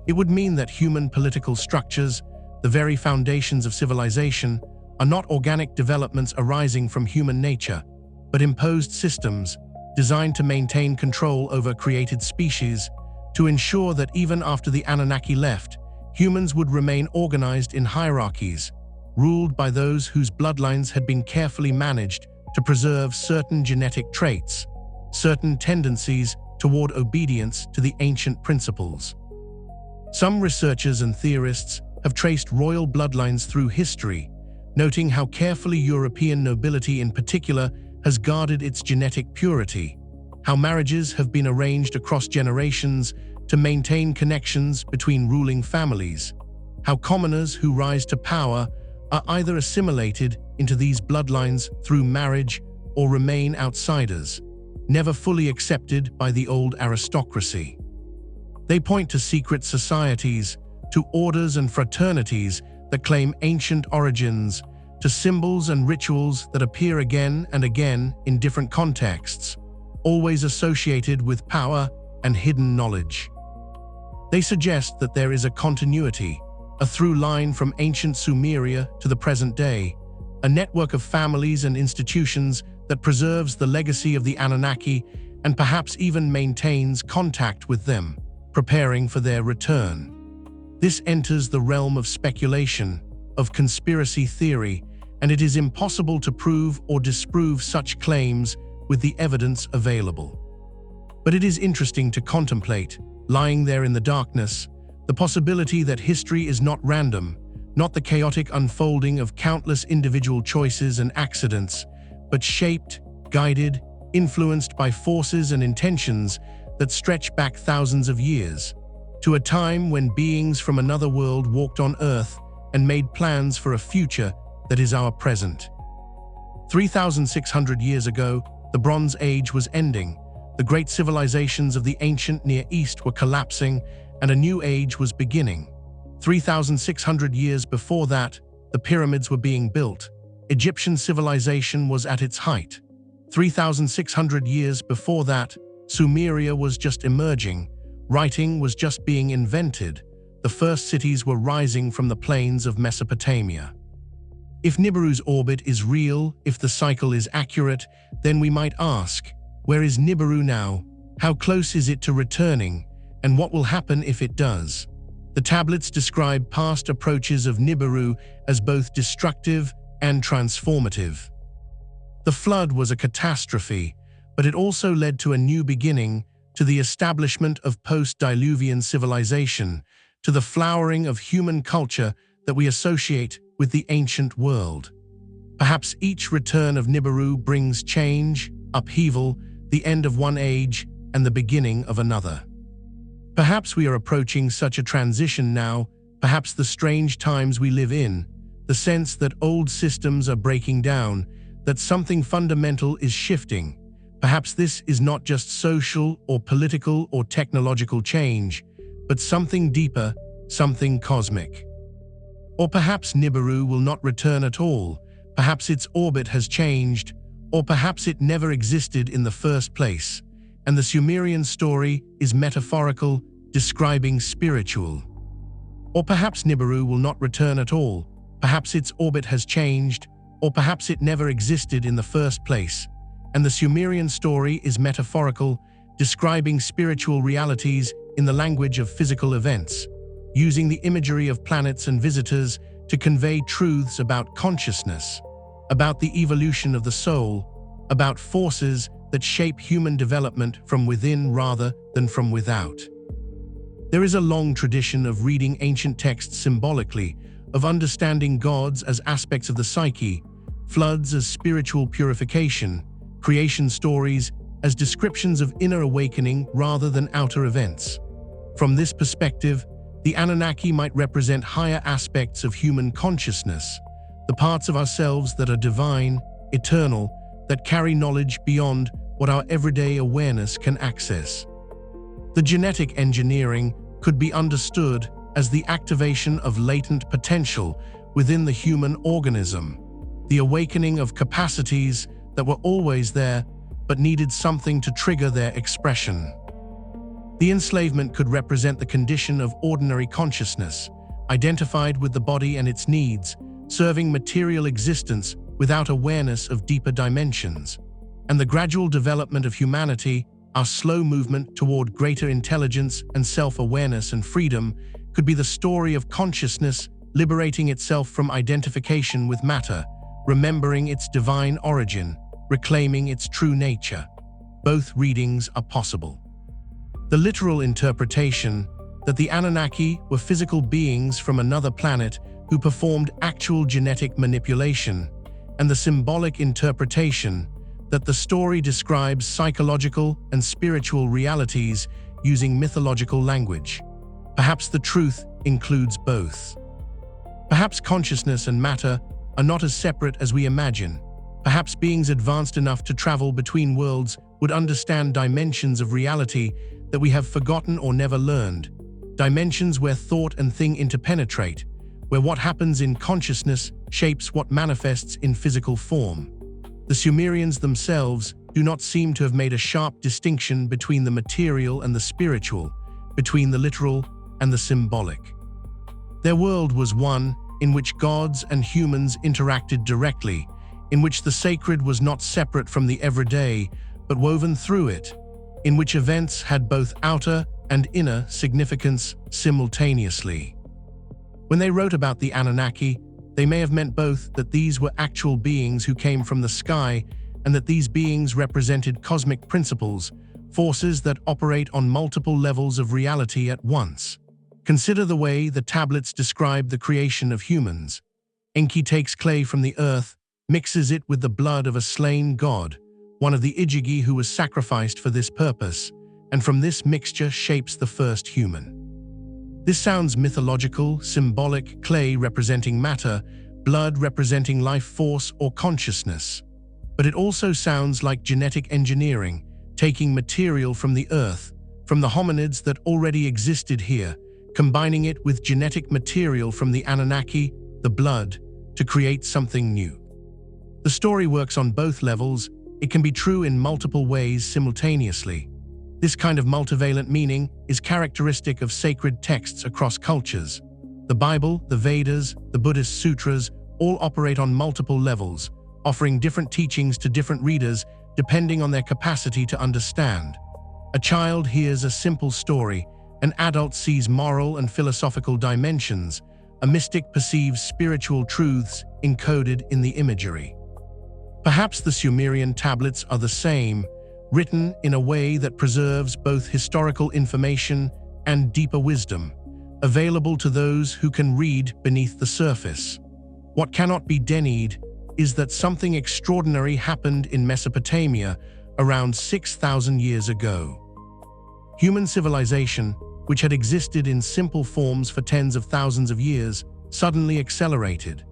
Speaker 1: It would mean that human political structures, the very foundations of civilization, are not organic developments arising from human nature, but imposed systems designed to maintain control over created species, to ensure that even after the Anunnaki left, humans would remain organized in hierarchies, ruled by those whose bloodlines had been carefully managed to preserve certain genetic traits, certain tendencies toward obedience to the ancient principles. Some researchers and theorists have traced royal bloodlines through history, noting how carefully European nobility in particular has guarded its genetic purity, how marriages have been arranged across generations to maintain connections between ruling families, how commoners who rise to power are either assimilated into these bloodlines through marriage or remain outsiders, never fully accepted by the old aristocracy. They point to secret societies, to orders and fraternities that claim ancient origins, to symbols and rituals that appear again and again in different contexts, always associated with power and hidden knowledge. They suggest that there is a continuity, a through line from ancient Sumeria to the present day, a network of families and institutions that preserves the legacy of the Anunnaki and perhaps even maintains contact with them, preparing for their return. This enters the realm of speculation, of conspiracy theory, and it is impossible to prove or disprove such claims with the evidence available. But it is interesting to contemplate, lying there in the darkness, the possibility that history is not random, not the chaotic unfolding of countless individual choices and accidents, but shaped, guided, influenced by forces and intentions that stretch back thousands of years, to a time when beings from another world walked on Earth and made plans for a future that is our present. 3,600 years ago, the Bronze Age was ending, the great civilizations of the ancient Near East were collapsing, and a new age was beginning. 3,600 years before that, the pyramids were being built. Egyptian civilization was at its height. 3,600 years before that, Sumeria was just emerging. Writing was just being invented. The first cities were rising from the plains of Mesopotamia. If Nibiru's orbit is real, if the cycle is accurate, then we might ask, where is Nibiru now? How close is it to returning? And what will happen if it does? The tablets describe past approaches of Nibiru as both destructive and transformative. The flood was a catastrophe, but it also led to a new beginning, to the establishment of post-Diluvian civilization, to the flowering of human culture that we associate with the ancient world. Perhaps each return of Nibiru brings change, upheaval, the end of one age, and the beginning of another. Perhaps we are approaching such a transition now, perhaps the strange times we live in, the sense that old systems are breaking down, that something fundamental is shifting. Perhaps this is not just social or political or technological change, but something deeper, something cosmic. Or perhaps Nibiru will not return at all, perhaps its orbit has changed, or perhaps it never existed in the first place, and the Sumerian story is metaphorical, describing spiritual. Or perhaps Nibiru will not return at all, perhaps its orbit has changed, or perhaps it never existed in the first place, and the Sumerian story is metaphorical, describing spiritual realities in the language of physical events, using the imagery of planets and visitors to convey truths about consciousness, about the evolution of the soul, about forces that shape human development from within rather than from without. There is a long tradition of reading ancient texts symbolically, of understanding gods as aspects of the psyche, floods as spiritual purification, creation stories as descriptions of inner awakening rather than outer events. From this perspective, the Anunnaki might represent higher aspects of human consciousness, the parts of ourselves that are divine, eternal, that carry knowledge beyond what our everyday awareness can access. The genetic engineering could be understood as the activation of latent potential within the human organism, the awakening of capacities that were always there but needed something to trigger their expression. The enslavement could represent the condition of ordinary consciousness, identified with the body and its needs, serving material existence without awareness of deeper dimensions. And the gradual development of humanity, our slow movement toward greater intelligence and self-awareness and freedom, could be the story of consciousness liberating itself from identification with matter, remembering its divine origin, reclaiming its true nature. Both readings are possible. The literal interpretation that the Anunnaki were physical beings from another planet who performed actual genetic manipulation, and the symbolic interpretation that the story describes psychological and spiritual realities using mythological language. Perhaps the truth includes both. Perhaps consciousness and matter are not as separate as we imagine. Perhaps beings advanced enough to travel between worlds would understand dimensions of reality that we have forgotten or never learned. dimensions where thought and thing interpenetrate, where what happens in consciousness shapes what manifests in physical form. The Sumerians themselves do not seem to have made a sharp distinction between the material and the spiritual, between the literal and the symbolic. Their world was one in which gods and humans interacted directly, in which the sacred was not separate from the everyday, but woven through it, in which events had both outer and inner significance simultaneously. When they wrote about the Anunnaki, they may have meant both that these were actual beings who came from the sky and that these beings represented cosmic principles, forces that operate on multiple levels of reality at once. Consider the way the tablets describe the creation of humans. Enki takes clay from the earth, mixes it with the blood of a slain god, one of the Ijigi who was sacrificed for this purpose, and from this mixture shapes the first human. This sounds mythological, symbolic, clay representing matter, blood representing life force or consciousness. But it also sounds like genetic engineering, taking material from the earth, from the hominids that already existed here, combining it with genetic material from the Anunnaki, the blood, to create something new. The story works on both levels. It can be true in multiple ways simultaneously. This kind of multivalent meaning is characteristic of sacred texts across cultures. The Bible, the Vedas, the Buddhist sutras all operate on multiple levels, offering different teachings to different readers depending on their capacity to understand. A child hears a simple story, an adult sees moral and philosophical dimensions, a mystic perceives spiritual truths encoded in the imagery. Perhaps the Sumerian tablets are the same, written in a way that preserves both historical information and deeper wisdom, available to those who can read beneath the surface. What cannot be denied is that something extraordinary happened in Mesopotamia around 6,000 years ago. Human civilization, which had existed in simple forms for tens of thousands of years, suddenly accelerated.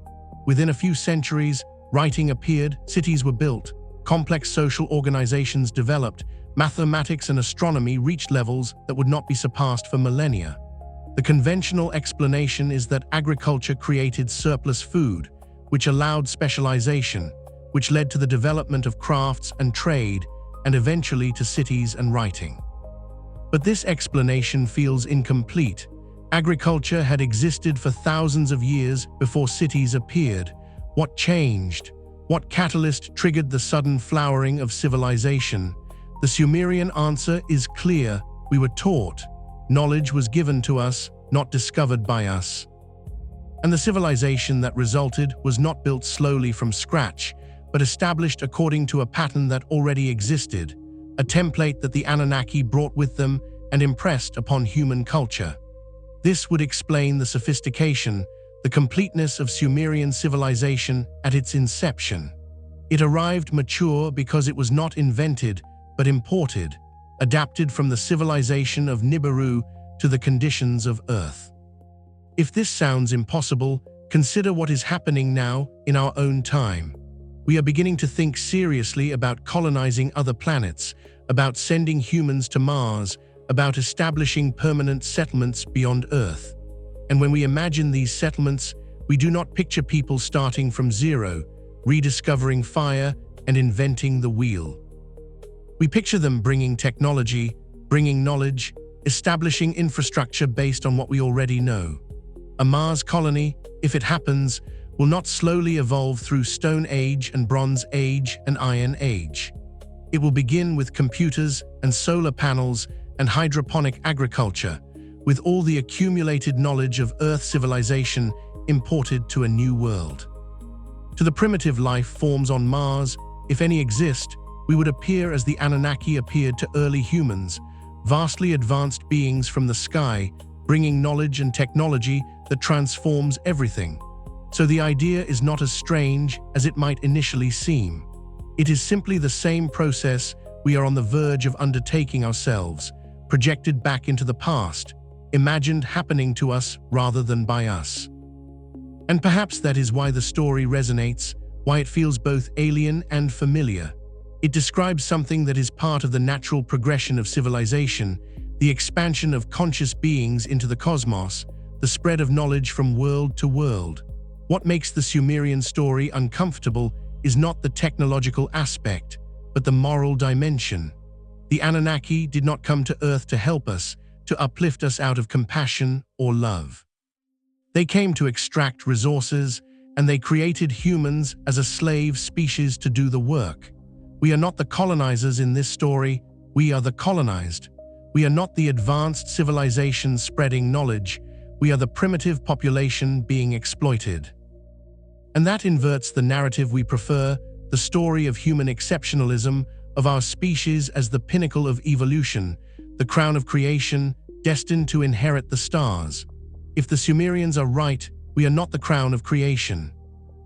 Speaker 1: Within a few centuries, writing appeared, cities were built, complex social organizations developed, mathematics and astronomy reached levels that would not be surpassed for millennia. The conventional explanation is that agriculture created surplus food, which allowed specialization, which led to the development of crafts and trade, and eventually to cities and writing. But this explanation feels incomplete. Agriculture had existed for thousands of years before cities appeared. What changed? What catalyst triggered the sudden flowering of civilization? The Sumerian answer is clear. We were taught. Knowledge was given to us, not discovered by us. And the civilization that resulted was not built slowly from scratch, but established according to a pattern that already existed, a template that the Anunnaki brought with them and impressed upon human culture. This would explain the sophistication, the completeness of Sumerian civilization at its inception. It arrived mature because it was not invented, but imported, adapted from the civilization of Nibiru to the conditions of Earth. If this sounds impossible, consider what is happening now in our own time. We are beginning to think seriously about colonizing other planets, about sending humans to Mars, about establishing permanent settlements beyond Earth. And when we imagine these settlements, we do not picture people starting from zero, rediscovering fire and inventing the wheel. We picture them bringing technology, bringing knowledge, establishing infrastructure based on what we already know. A Mars colony, if it happens, will not slowly evolve through Stone Age and Bronze Age and Iron Age. It will begin with computers and solar panels and hydroponic agriculture, with all the accumulated knowledge of Earth civilization imported to a new world. To the primitive life forms on Mars, if any exist, we would appear as the Anunnaki appeared to early humans, vastly advanced beings from the sky, bringing knowledge and technology that transforms everything. So the idea is not as strange as it might initially seem. It is simply the same process we are on the verge of undertaking ourselves, projected back into the past, imagined happening to us rather than by us. And perhaps that is why the story resonates, why it feels both alien and familiar. It describes something that is part of the natural progression of civilization, the expansion of conscious beings into the cosmos, the spread of knowledge from world to world. What makes the Sumerian story uncomfortable is not the technological aspect, but the moral dimension. The Anunnaki did not come to Earth to help us, to uplift us out of compassion or love. They came to extract resources, and they created humans as a slave species to do the work. We are not the colonizers in this story, we are the colonized. We are not the advanced civilization spreading knowledge, we are the primitive population being exploited. And that inverts the narrative we prefer, the story of human exceptionalism, of our species as the pinnacle of evolution, the crown of creation, destined to inherit the stars. If the Sumerians are right, we are not the crown of creation.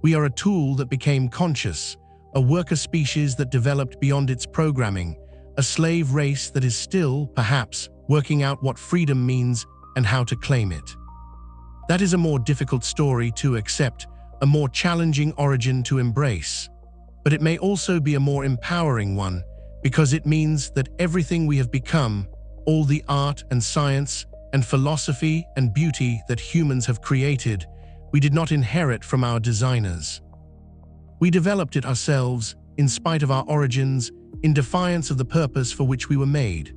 Speaker 1: We are a tool that became conscious, a worker species that developed beyond its programming, a slave race that is still, perhaps, working out what freedom means and how to claim it. That is a more difficult story to accept, a more challenging origin to embrace. But it may also be a more empowering one, because it means that everything we have become, all the art and science and philosophy and beauty that humans have created, we did not inherit from our designers. We developed it ourselves, in spite of our origins, in defiance of the purpose for which we were made.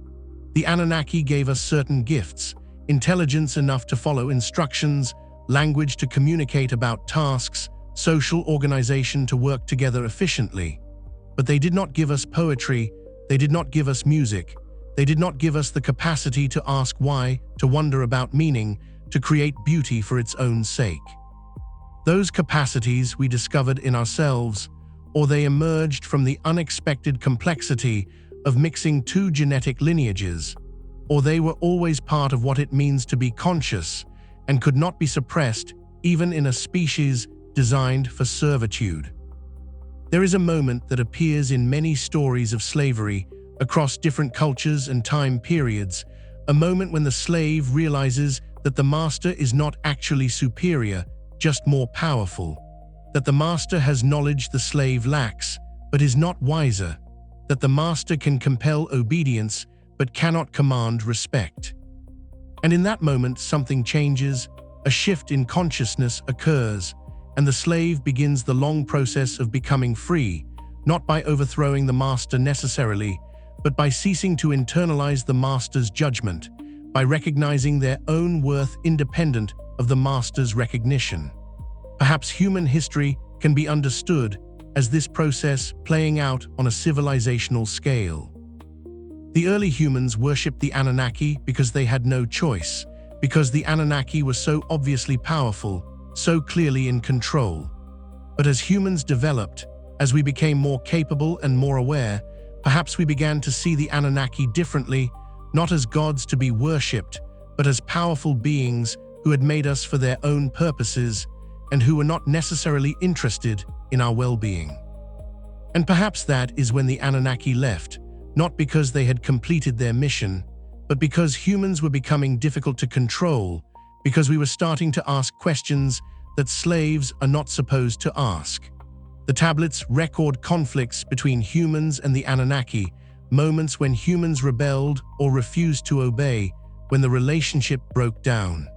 Speaker 1: The Anunnaki gave us certain gifts, intelligence enough to follow instructions, language to communicate about tasks, social organization to work together efficiently. But they did not give us poetry, they did not give us music, they did not give us the capacity to ask why, to wonder about meaning, to create beauty for its own sake. Those capacities we discovered in ourselves, or they emerged from the unexpected complexity of mixing two genetic lineages, or they were always part of what it means to be conscious and could not be suppressed even in a species designed for servitude. There is a moment that appears in many stories of slavery across different cultures and time periods, a moment when the slave realizes that the master is not actually superior, just more powerful, that the master has knowledge the slave lacks, but is not wiser, that the master can compel obedience, but cannot command respect. And in that moment, something changes, a shift in consciousness occurs, and the slave begins the long process of becoming free, not by overthrowing the master necessarily, but by ceasing to internalize the master's judgment, by recognizing their own worth independent of the master's recognition. Perhaps human history can be understood as this process playing out on a civilizational scale. The early humans worshipped the Anunnaki because they had no choice, because the Anunnaki were so obviously powerful, so clearly in control. But as humans developed, as we became more capable and more aware, perhaps we began to see the Anunnaki differently, not as gods to be worshipped, but as powerful beings who had made us for their own purposes and who were not necessarily interested in our well-being. And perhaps that is when the Anunnaki left, not because they had completed their mission, but because humans were becoming difficult to control, because we were starting to ask questions that slaves are not supposed to ask. The tablets record conflicts between humans and the Anunnaki, moments when humans rebelled or refused to obey, when the relationship broke down.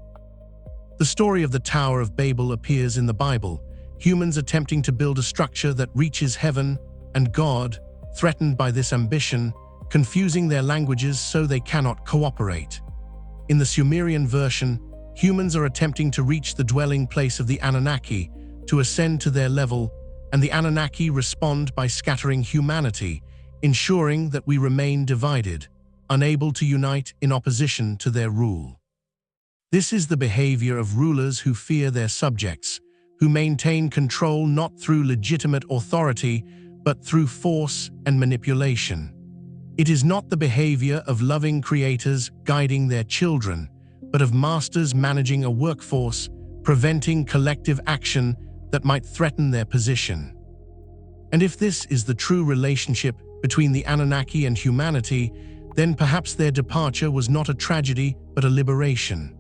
Speaker 1: The story of the Tower of Babel appears in the Bible, humans attempting to build a structure that reaches heaven, and God, threatened by this ambition, confusing their languages so they cannot cooperate. In the Sumerian version, humans are attempting to reach the dwelling place of the Anunnaki, to ascend to their level, and the Anunnaki respond by scattering humanity, ensuring that we remain divided, unable to unite in opposition to their rule. This is the behavior of rulers who fear their subjects, who maintain control not through legitimate authority, but through force and manipulation. It is not the behavior of loving creators guiding their children, but of masters managing a workforce, preventing collective action that might threaten their position. And if this is the true relationship between the Anunnaki and humanity, then perhaps their departure was not a tragedy, but a liberation.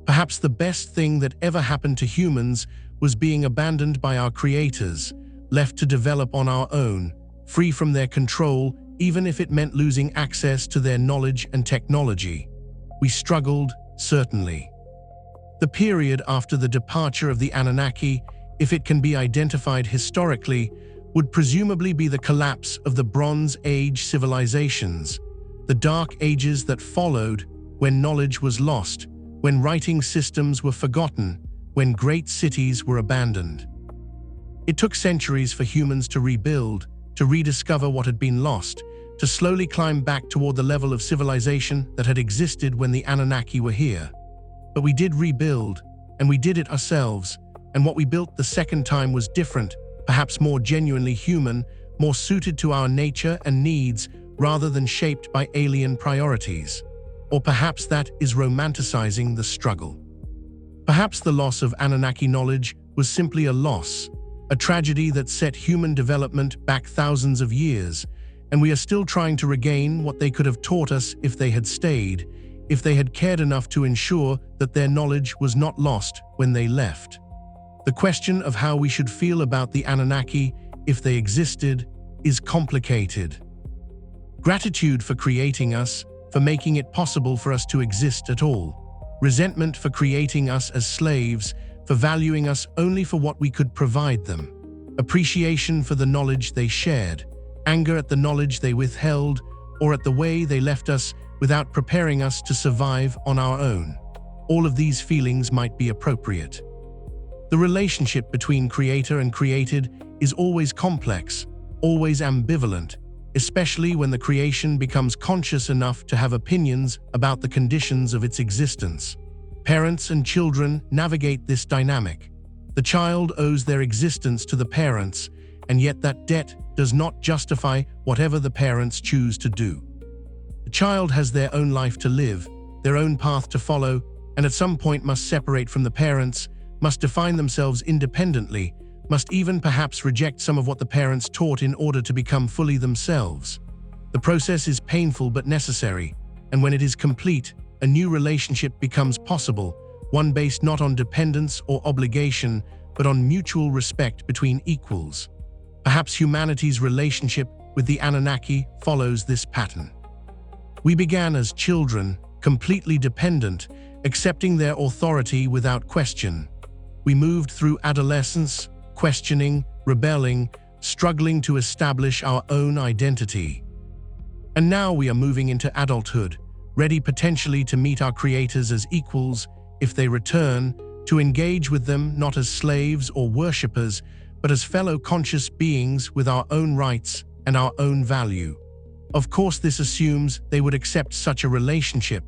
Speaker 1: Perhaps the best thing that ever happened to humans was being abandoned by our creators, left to develop on our own, free from their control, even if it meant losing access to their knowledge and technology. We struggled, certainly. The period after the departure of the Anunnaki, if it can be identified historically, would presumably be the collapse of the Bronze Age civilizations, the dark ages that followed, when knowledge was lost, when writing systems were forgotten, when great cities were abandoned. It took centuries for humans to rebuild, to rediscover what had been lost, to slowly climb back toward the level of civilization that had existed when the Anunnaki were here. But we did rebuild, and we did it ourselves, and what we built the second time was different, perhaps more genuinely human, more suited to our nature and needs rather than shaped by alien priorities. Or perhaps that is romanticizing the struggle. Perhaps the loss of Anunnaki knowledge was simply a loss, a tragedy that set human development back thousands of years, and we are still trying to regain what they could have taught us if they had stayed, if they had cared enough to ensure that their knowledge was not lost when they left. The question of how we should feel about the Anunnaki, if they existed, is complicated. Gratitude for creating us, for making it possible for us to exist at all. Resentment for creating us as slaves, for valuing us only for what we could provide them. Appreciation for the knowledge they shared. Anger at the knowledge they withheld, or at the way they left us without preparing us to survive on our own. All of these feelings might be appropriate. The relationship between creator and created is always complex, always ambivalent, especially when the creation becomes conscious enough to have opinions about the conditions of its existence. Parents and children navigate this dynamic. The child owes their existence to the parents, and yet that debt does not justify whatever the parents choose to do. The child has their own life to live, their own path to follow, and at some point must separate from the parents, must define themselves independently, must even perhaps reject some of what the parents taught in order to become fully themselves. The process is painful but necessary, and when it is complete, a new relationship becomes possible, one based not on dependence or obligation, but on mutual respect between equals. Perhaps humanity's relationship with the Anunnaki follows this pattern. We began as children, completely dependent, accepting their authority without question. We moved through adolescence, questioning, rebelling, struggling to establish our own identity. And now we are moving into adulthood, ready potentially to meet our creators as equals if they return, to engage with them not as slaves or worshippers, but as fellow conscious beings with our own rights and our own value. Of course, this assumes they would accept such a relationship,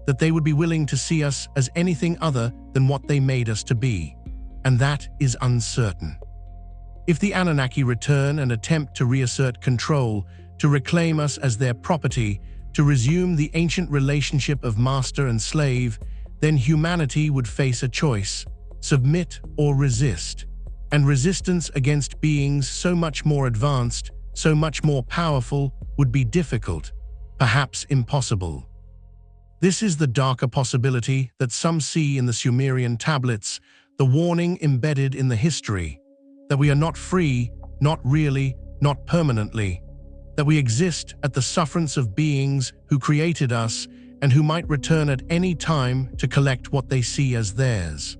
Speaker 1: that they would be willing to see us as anything other than what they made us to be. And that is uncertain. If the Anunnaki return and attempt to reassert control, to reclaim us as their property, to resume the ancient relationship of master and slave, then humanity would face a choice: submit or resist. And resistance against beings so much more advanced, so much more powerful, would be difficult, perhaps impossible. This is the darker possibility that some see in the Sumerian tablets, the warning embedded in the history, that we are not free, not really, not permanently, that we exist at the sufferance of beings who created us and who might return at any time to collect what they see as theirs.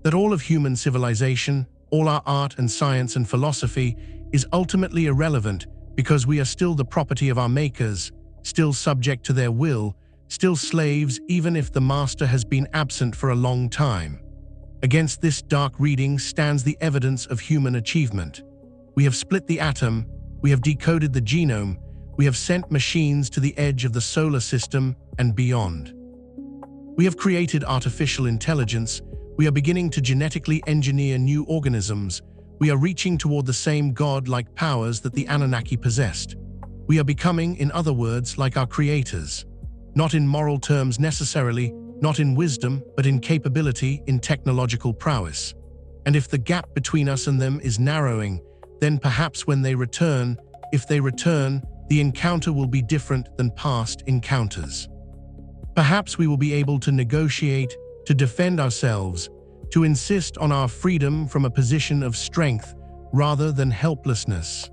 Speaker 1: That all of human civilization, all our art and science and philosophy, is ultimately irrelevant because we are still the property of our makers, still subject to their will, still slaves even if the master has been absent for a long time. Against this dark reading stands the evidence of human achievement. We have split the atom, we have decoded the genome, we have sent machines to the edge of the solar system and beyond. We have created artificial intelligence, we are beginning to genetically engineer new organisms, we are reaching toward the same god-like powers that the Anunnaki possessed. We are becoming, in other words, like our creators. Not in moral terms necessarily, not in wisdom, but in capability, in technological prowess. And if the gap between us and them is narrowing, then perhaps when they return, if they return, the encounter will be different than past encounters. Perhaps we will be able to negotiate, to defend ourselves, to insist on our freedom from a position of strength rather than helplessness.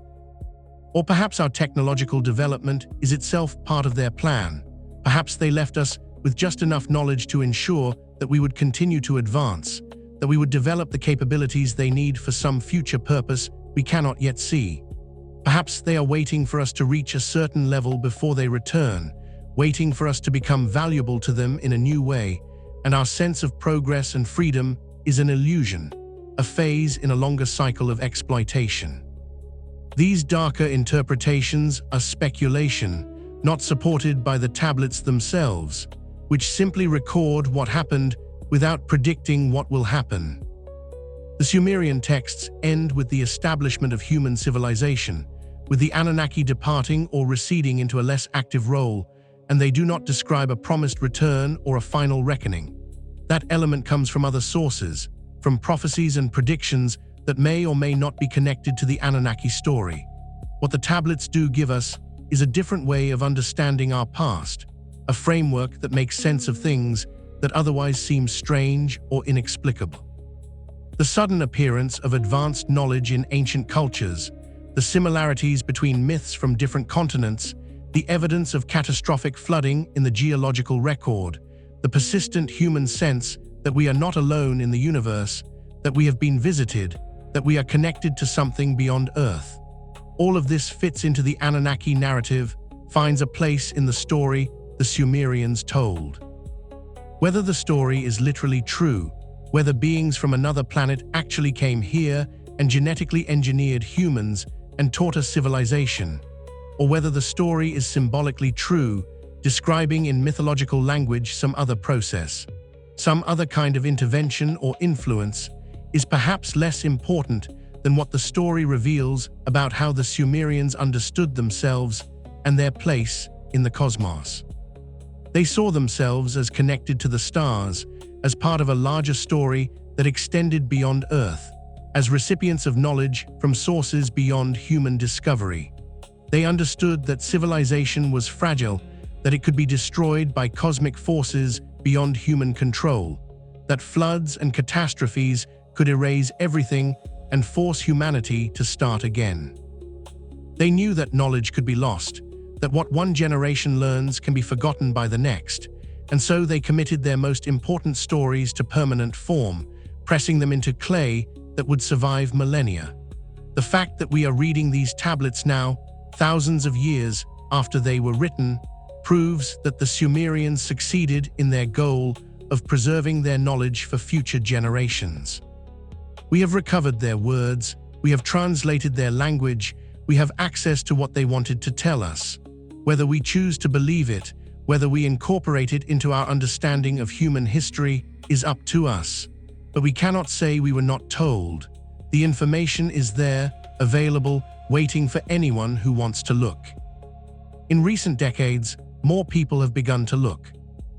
Speaker 1: Or perhaps our technological development is itself part of their plan. Perhaps they left us with just enough knowledge to ensure that we would continue to advance, that we would develop the capabilities they need for some future purpose we cannot yet see. Perhaps they are waiting for us to reach a certain level before they return, waiting for us to become valuable to them in a new way, and our sense of progress and freedom is an illusion, a phase in a longer cycle of exploitation. These darker interpretations are speculation, not supported by the tablets themselves, which simply record what happened without predicting what will happen. The Sumerian texts end with the establishment of human civilization, with the Anunnaki departing or receding into a less active role, and they do not describe a promised return or a final reckoning. That element comes from other sources, from prophecies and predictions that may or may not be connected to the Anunnaki story. What the tablets do give us is a different way of understanding our past, a framework that makes sense of things that otherwise seem strange or inexplicable. The sudden appearance of advanced knowledge in ancient cultures, the similarities between myths from different continents, the evidence of catastrophic flooding in the geological record, the persistent human sense that we are not alone in the universe, that we have been visited, that we are connected to something beyond Earth. All of this fits into the Anunnaki narrative, finds a place in the story the Sumerians told. Whether the story is literally true, whether beings from another planet actually came here and genetically engineered humans and taught us civilization, or whether the story is symbolically true, describing in mythological language some other process, some other kind of intervention or influence, is perhaps less important than what the story reveals about how the Sumerians understood themselves and their place in the cosmos. They saw themselves as connected to the stars, as part of a larger story that extended beyond Earth, as recipients of knowledge from sources beyond human discovery. They understood that civilization was fragile, that it could be destroyed by cosmic forces beyond human control, that floods and catastrophes could erase everything and force humanity to start again. They knew that knowledge could be lost, that what one generation learns can be forgotten by the next, and so they committed their most important stories to permanent form, pressing them into clay that would survive millennia. The fact that we are reading these tablets now, thousands of years after they were written, proves that the Sumerians succeeded in their goal of preserving their knowledge for future generations. We have recovered their words, we have translated their language, we have access to what they wanted to tell us. Whether we choose to believe it, whether we incorporate it into our understanding of human history, is up to us. But we cannot say we were not told. The information is there, available, waiting for anyone who wants to look. In recent decades, more people have begun to look.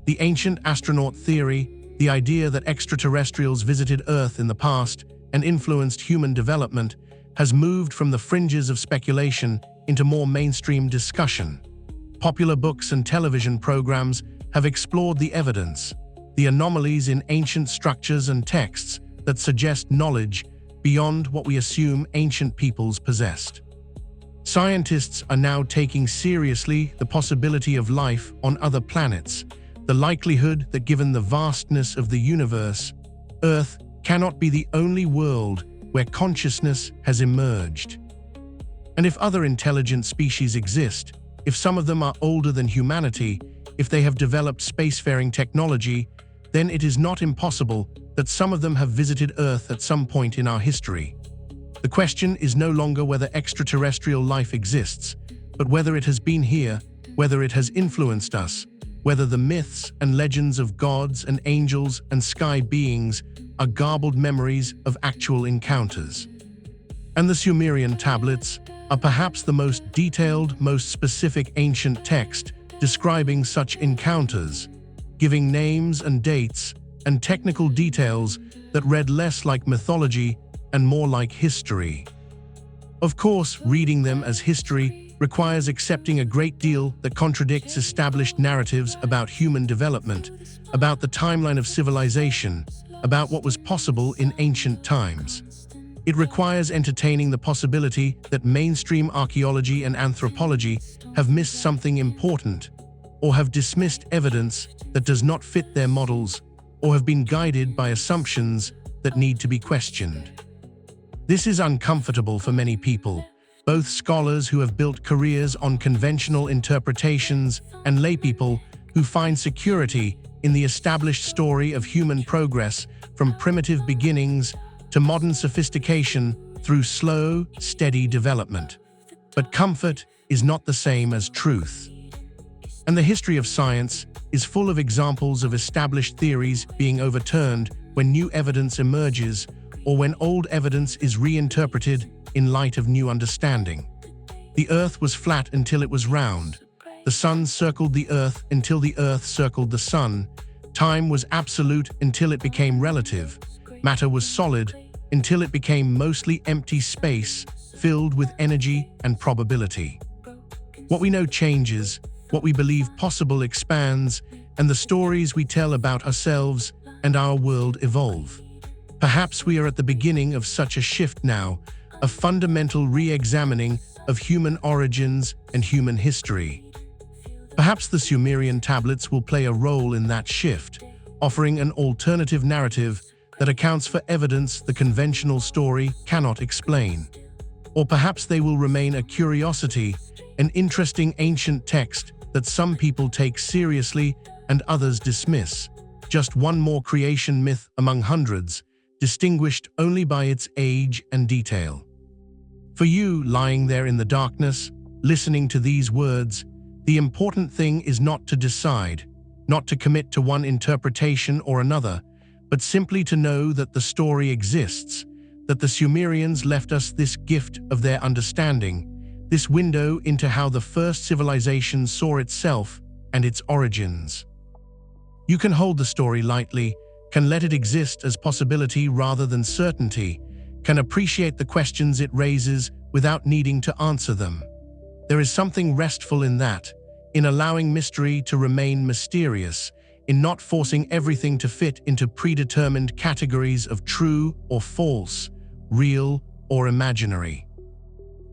Speaker 1: The ancient astronaut theory, the idea that extraterrestrials visited Earth in the past and influenced human development, has moved from the fringes of speculation into more mainstream discussion. Popular books and television programs have explored the evidence, the anomalies in ancient structures and texts that suggest knowledge beyond what we assume ancient peoples possessed. Scientists are now taking seriously the possibility of life on other planets, the likelihood that given the vastness of the universe, Earth cannot be the only world where consciousness has emerged. And if other intelligent species exist, if some of them are older than humanity, if they have developed spacefaring technology, then it is not impossible that some of them have visited Earth at some point in our history. The question is no longer whether extraterrestrial life exists, but whether it has been here, whether it has influenced us, whether the myths and legends of gods and angels and sky beings are garbled memories of actual encounters. And the Sumerian tablets are perhaps the most detailed, most specific ancient text describing such encounters, giving names and dates and technical details that read less like mythology and more like history. Of course, reading them as history requires accepting a great deal that contradicts established narratives about human development, about the timeline of civilization, about what was possible in ancient times. It requires entertaining the possibility that mainstream archaeology and anthropology have missed something important, or have dismissed evidence that does not fit their models, or have been guided by assumptions that need to be questioned. This is uncomfortable for many people, both scholars who have built careers on conventional interpretations and laypeople who find security in the established story of human progress from primitive beginnings to modern sophistication through slow, steady development. But comfort is not the same as truth. And the history of science is full of examples of established theories being overturned when new evidence emerges or when old evidence is reinterpreted in light of new understanding. The Earth was flat until it was round. The sun circled the Earth until the Earth circled the sun. Time was absolute until it became relative. Matter was solid until it became mostly empty space filled with energy and probability. What we know changes, what we believe possible expands, and the stories we tell about ourselves and our world evolve. Perhaps we are at the beginning of such a shift now, a fundamental re-examining of human origins and human history. Perhaps the Sumerian tablets will play a role in that shift, offering an alternative narrative that accounts for evidence the conventional story cannot explain. Or perhaps they will remain a curiosity, an interesting ancient text that some people take seriously and others dismiss, just one more creation myth among hundreds, distinguished only by its age and detail. For you, lying there in the darkness, listening to these words, the important thing is not to decide, not to commit to one interpretation or another, but simply to know that the story exists, that the Sumerians left us this gift of their understanding, this window into how the first civilization saw itself and its origins. You can hold the story lightly, can let it exist as possibility rather than certainty, can appreciate the questions it raises without needing to answer them. There is something restful in that, in allowing mystery to remain mysterious, in not forcing everything to fit into predetermined categories of true or false, real or imaginary.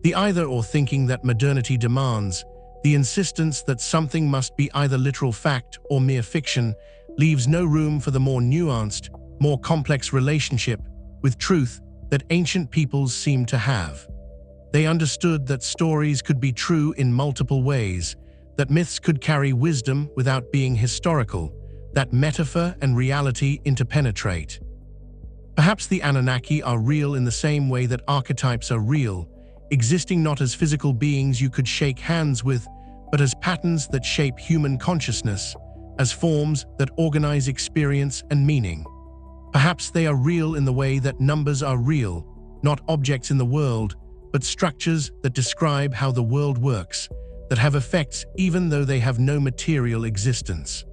Speaker 1: The either-or thinking that modernity demands, the insistence that something must be either literal fact or mere fiction, leaves no room for the more nuanced, more complex relationship with truth that ancient peoples seem to have. They understood that stories could be true in multiple ways, that myths could carry wisdom without being historical, that metaphor and reality interpenetrate. Perhaps the Anunnaki are real in the same way that archetypes are real, existing not as physical beings you could shake hands with, but as patterns that shape human consciousness, as forms that organize experience and meaning. Perhaps they are real in the way that numbers are real, not objects in the world, but structures that describe how the world works, that have effects even though they have no material existence.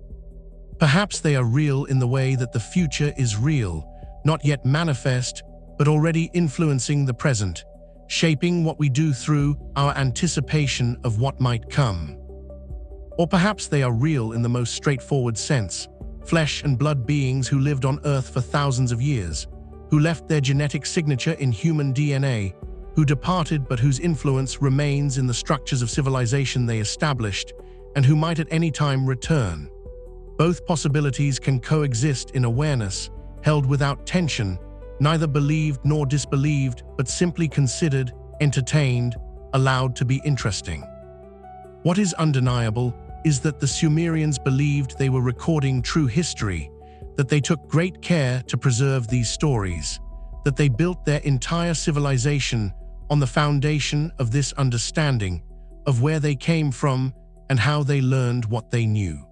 Speaker 1: Perhaps they are real in the way that the future is real, not yet manifest, but already influencing the present, shaping what we do through our anticipation of what might come. Or perhaps they are real in the most straightforward sense, flesh and blood beings who lived on Earth for thousands of years, who left their genetic signature in human DNA, who departed but whose influence remains in the structures of civilization they established, and who might at any time return. Both possibilities can coexist in awareness, held without tension, neither believed nor disbelieved, but simply considered, entertained, allowed to be interesting. What is undeniable is that the Sumerians believed they were recording true history, that they took great care to preserve these stories, that they built their entire civilization on the foundation of this understanding of where they came from and how they learned what they knew.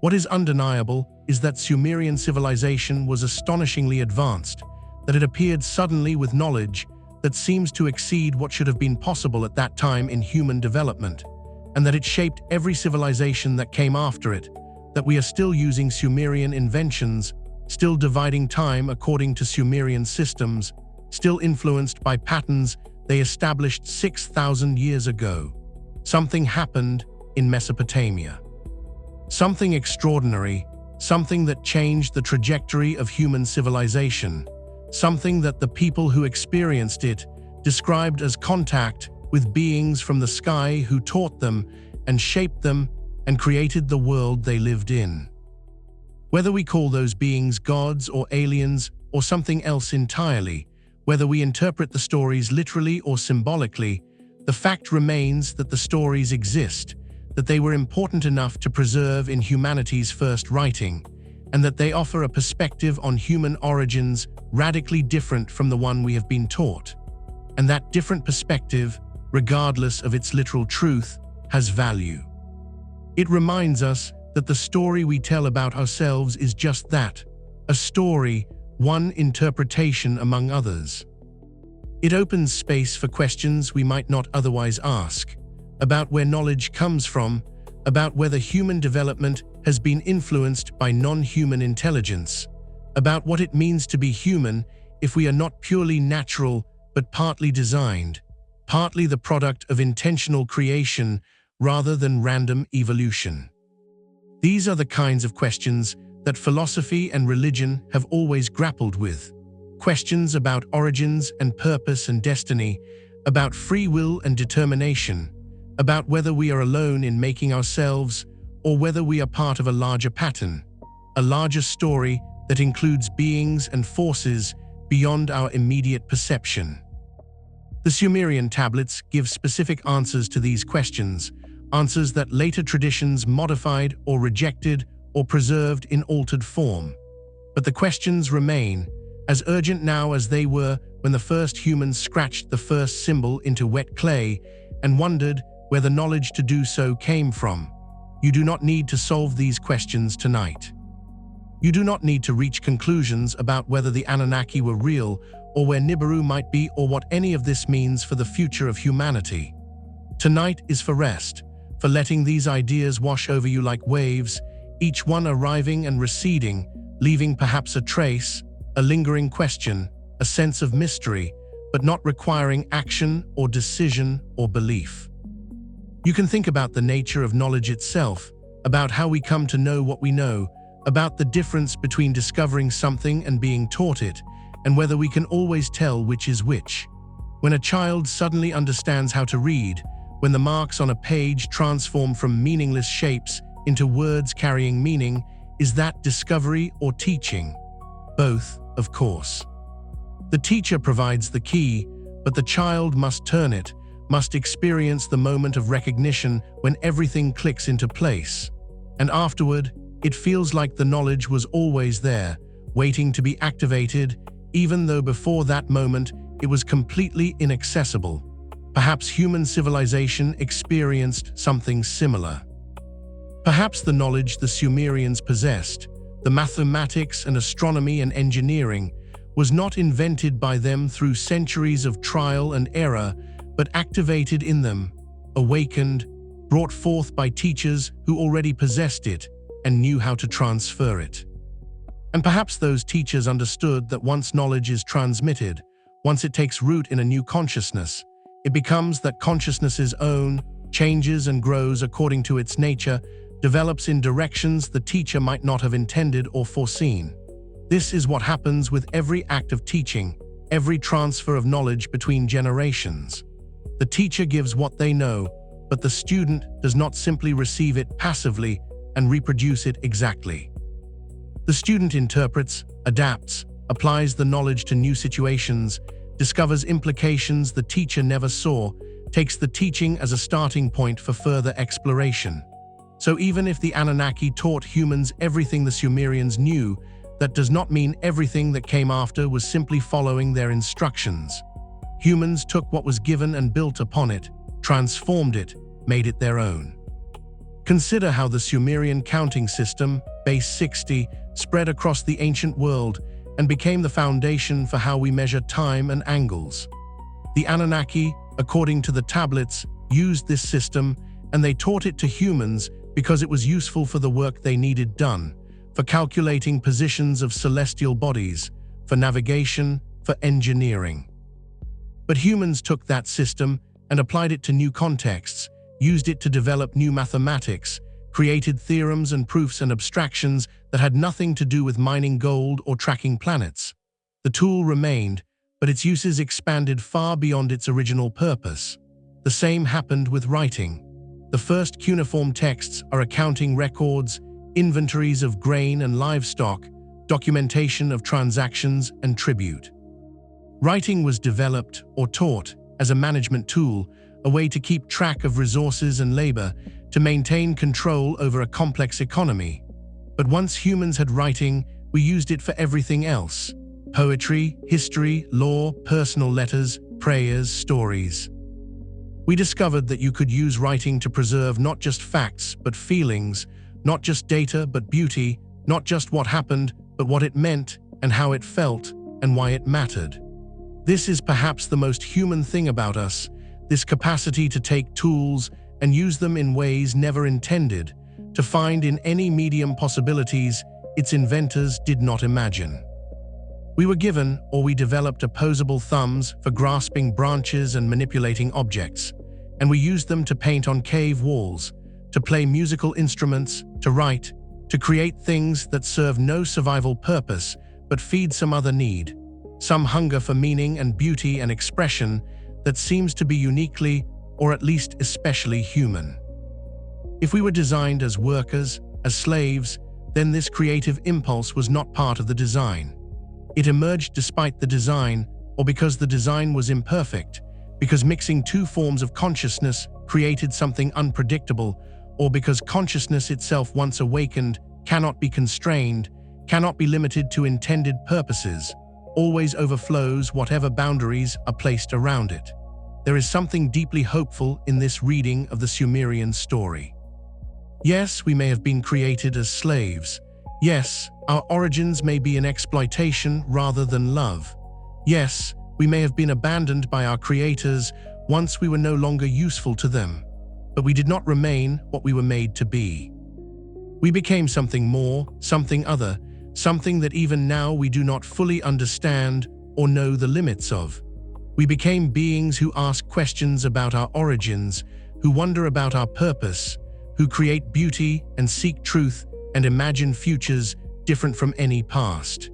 Speaker 1: What is undeniable is that Sumerian civilization was astonishingly advanced, that it appeared suddenly with knowledge that seems to exceed what should have been possible at that time in human development, and that it shaped every civilization that came after it, that we are still using Sumerian inventions, still dividing time according to Sumerian systems, still influenced by patterns they established 6,000 years ago. Something happened in Mesopotamia. Something extraordinary, something that changed the trajectory of human civilization, something that the people who experienced it described as contact with beings from the sky who taught them and shaped them and created the world they lived in. Whether we call those beings gods or aliens or something else entirely, whether we interpret the stories literally or symbolically, the fact remains that the stories exist, that they were important enough to preserve in humanity's first writing, and that they offer a perspective on human origins radically different from the one we have been taught. And that different perspective, regardless of its literal truth, has value. It reminds us that the story we tell about ourselves is just that, a story, one interpretation among others. It opens space for questions we might not otherwise ask, about where knowledge comes from, about whether human development has been influenced by non-human intelligence, about what it means to be human if we are not purely natural but partly designed, partly the product of intentional creation rather than random evolution. These are the kinds of questions that philosophy and religion have always grappled with. Questions about origins and purpose and destiny, about free will and determination, about whether we are alone in making ourselves or whether we are part of a larger pattern, a larger story that includes beings and forces beyond our immediate perception. The Sumerian tablets give specific answers to these questions, answers that later traditions modified or rejected or preserved in altered form. But the questions remain, as urgent now as they were when the first humans scratched the first symbol into wet clay and wondered where the knowledge to do so came from. You do not need to solve these questions tonight. You do not need to reach conclusions about whether the Anunnaki were real or where Nibiru might be or what any of this means for the future of humanity. Tonight is for rest, for letting these ideas wash over you like waves, each one arriving and receding, leaving perhaps a trace, a lingering question, a sense of mystery, but not requiring action or decision or belief. You can think about the nature of knowledge itself, about how we come to know what we know, about the difference between discovering something and being taught it, and whether we can always tell which is which. When a child suddenly understands how to read, when the marks on a page transform from meaningless shapes into words carrying meaning, is that discovery or teaching? Both, of course. The teacher provides the key, but the child must turn it, must experience the moment of recognition when everything clicks into place. And afterward, it feels like the knowledge was always there, waiting to be activated, even though before that moment it was completely inaccessible. Perhaps human civilization experienced something similar. Perhaps the knowledge the Sumerians possessed, the mathematics and astronomy and engineering, was not invented by them through centuries of trial and error, but activated in them, awakened, brought forth by teachers who already possessed it and knew how to transfer it. And perhaps those teachers understood that once knowledge is transmitted, once it takes root in a new consciousness, it becomes that consciousness's own, changes and grows according to its nature, develops in directions the teacher might not have intended or foreseen. This is what happens with every act of teaching, every transfer of knowledge between generations. The teacher gives what they know, but the student does not simply receive it passively and reproduce it exactly. The student interprets, adapts, applies the knowledge to new situations, discovers implications the teacher never saw, takes the teaching as a starting point for further exploration. So even if the Anunnaki taught humans everything the Sumerians knew, that does not mean everything that came after was simply following their instructions. Humans took what was given and built upon it, transformed it, made it their own. Consider how the Sumerian counting system, base 60, spread across the ancient world and became the foundation for how we measure time and angles. The Anunnaki, according to the tablets, used this system, and they taught it to humans because it was useful for the work they needed done, for calculating positions of celestial bodies, for navigation, for engineering. But humans took that system and applied it to new contexts, used it to develop new mathematics, created theorems and proofs and abstractions that had nothing to do with mining gold or tracking planets. The tool remained, but its uses expanded far beyond its original purpose. The same happened with writing. The first cuneiform texts are accounting records, inventories of grain and livestock, documentation of transactions and tribute. Writing was developed or taught as a management tool, a way to keep track of resources and labor, to maintain control over a complex economy. But once humans had writing, we used it for everything else: poetry, history, law, personal letters, prayers, stories. We discovered that you could use writing to preserve not just facts but feelings, not just data but beauty, not just what happened but what it meant and how it felt and why it mattered. This is perhaps the most human thing about us, this capacity to take tools and use them in ways never intended, to find in any medium possibilities its inventors did not imagine. We were given, or we developed, opposable thumbs for grasping branches and manipulating objects, and we used them to paint on cave walls, to play musical instruments, to write, to create things that serve no survival purpose but feed some other need, some hunger for meaning and beauty and expression that seems to be uniquely, or at least especially, human. If we were designed as workers, as slaves, then this creative impulse was not part of the design. It emerged despite the design, or because the design was imperfect, because mixing two forms of consciousness created something unpredictable, or because consciousness itself, once awakened, cannot be constrained, cannot be limited to intended purposes, always overflows whatever boundaries are placed around it. There is something deeply hopeful in this reading of the Sumerian story. Yes, we may have been created as slaves. Yes, our origins may be in exploitation rather than love. Yes, we may have been abandoned by our creators once we were no longer useful to them. But we did not remain what we were made to be. We became something more, something other, something that even now we do not fully understand or know the limits of. We became beings who ask questions about our origins, who wonder about our purpose, who create beauty and seek truth and imagine futures different from any past.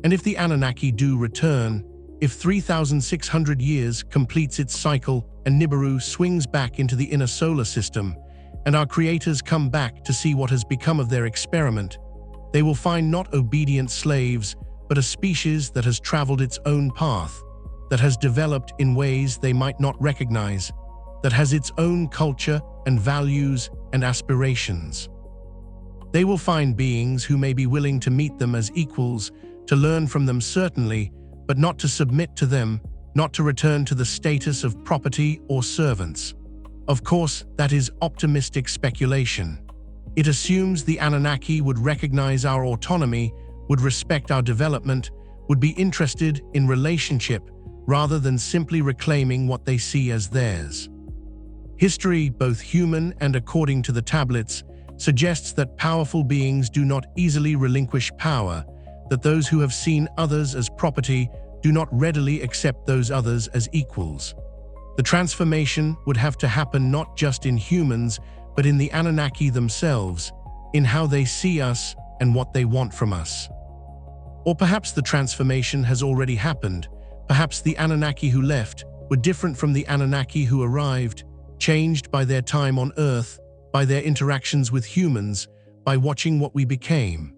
Speaker 1: And if the Anunnaki do return, if 3,600 years completes its cycle and Nibiru swings back into the inner solar system, and our creators come back to see what has become of their experiment, they will find not obedient slaves, but a species that has traveled its own path, that has developed in ways they might not recognize, that has its own culture and values and aspirations. They will find beings who may be willing to meet them as equals, to learn from them certainly, but not to submit to them, not to return to the status of property or servants. Of course, that is optimistic speculation. It assumes the Anunnaki would recognize our autonomy, would respect our development, would be interested in relationship rather than simply reclaiming what they see as theirs. History, both human and according to the tablets, suggests that powerful beings do not easily relinquish power, that those who have seen others as property do not readily accept those others as equals. The transformation would have to happen not just in humans, but in the Anunnaki themselves, in how they see us and what they want from us. Or perhaps the transformation has already happened. Perhaps the Anunnaki who left were different from the Anunnaki who arrived, changed by their time on Earth, by their interactions with humans, by watching what we became.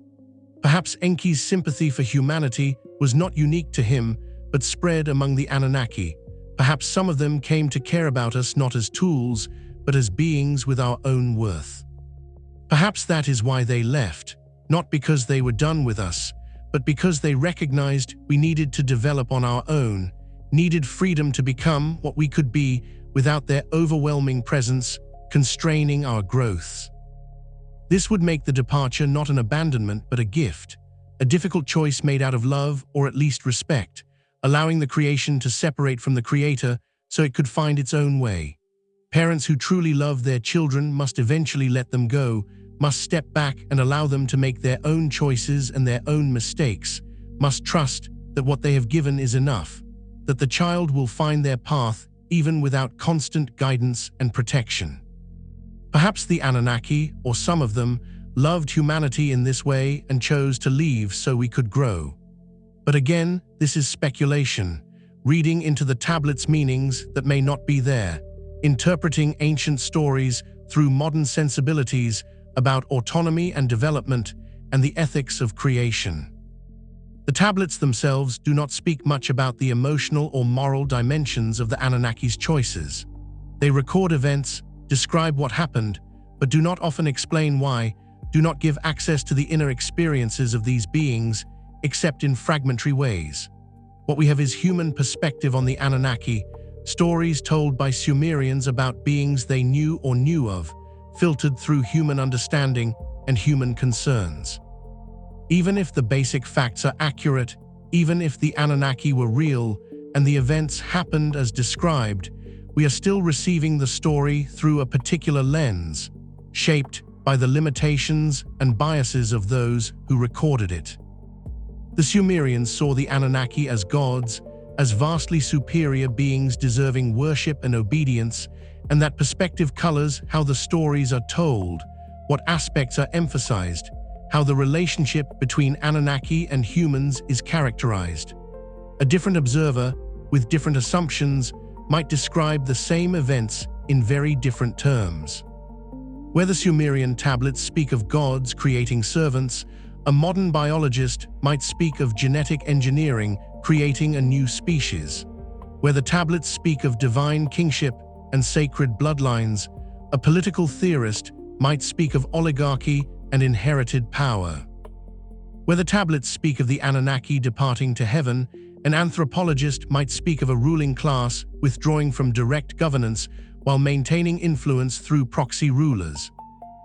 Speaker 1: Perhaps Enki's sympathy for humanity was not unique to him, but spread among the Anunnaki. Perhaps some of them came to care about us not as tools, but as beings with our own worth. Perhaps that is why they left, not because they were done with us, but because they recognized we needed to develop on our own, needed freedom to become what we could be without their overwhelming presence constraining our growths. This would make the departure not an abandonment but a gift, a difficult choice made out of love or at least respect, allowing the creation to separate from the creator so it could find its own way. Parents who truly love their children must eventually let them go, must step back and allow them to make their own choices and their own mistakes, must trust that what they have given is enough, that the child will find their path even without constant guidance and protection. Perhaps the Anunnaki, or some of them, loved humanity in this way and chose to leave so we could grow. But again, this is speculation, reading into the tablets' meanings that may not be there. interpreting ancient stories through modern sensibilities about autonomy and development and the ethics of creation. The tablets themselves do not speak much about the emotional or moral dimensions of the Anunnaki's choices. They record events, describe what happened, but do not often explain why, do not give access to the inner experiences of these beings, except in fragmentary ways. What we have is human perspective on the Anunnaki, stories told by Sumerians about beings they knew or knew of, filtered through human understanding and human concerns. Even if the basic facts are accurate, even if the Anunnaki were real and the events happened as described, we are still receiving the story through a particular lens, shaped by the limitations and biases of those who recorded it. The Sumerians saw the Anunnaki as gods, as vastly superior beings deserving worship and obedience, and that perspective colors how the stories are told, what aspects are emphasized, how the relationship between Anunnaki and humans is characterized. A different observer, with different assumptions, might describe the same events in very different terms. Where the Sumerian tablets speak of gods creating servants, a modern biologist might speak of genetic engineering creating a new species. Where the tablets speak of divine kingship and sacred bloodlines, a political theorist might speak of oligarchy and inherited power. Where the tablets speak of the Anunnaki departing to heaven, an anthropologist might speak of a ruling class withdrawing from direct governance while maintaining influence through proxy rulers.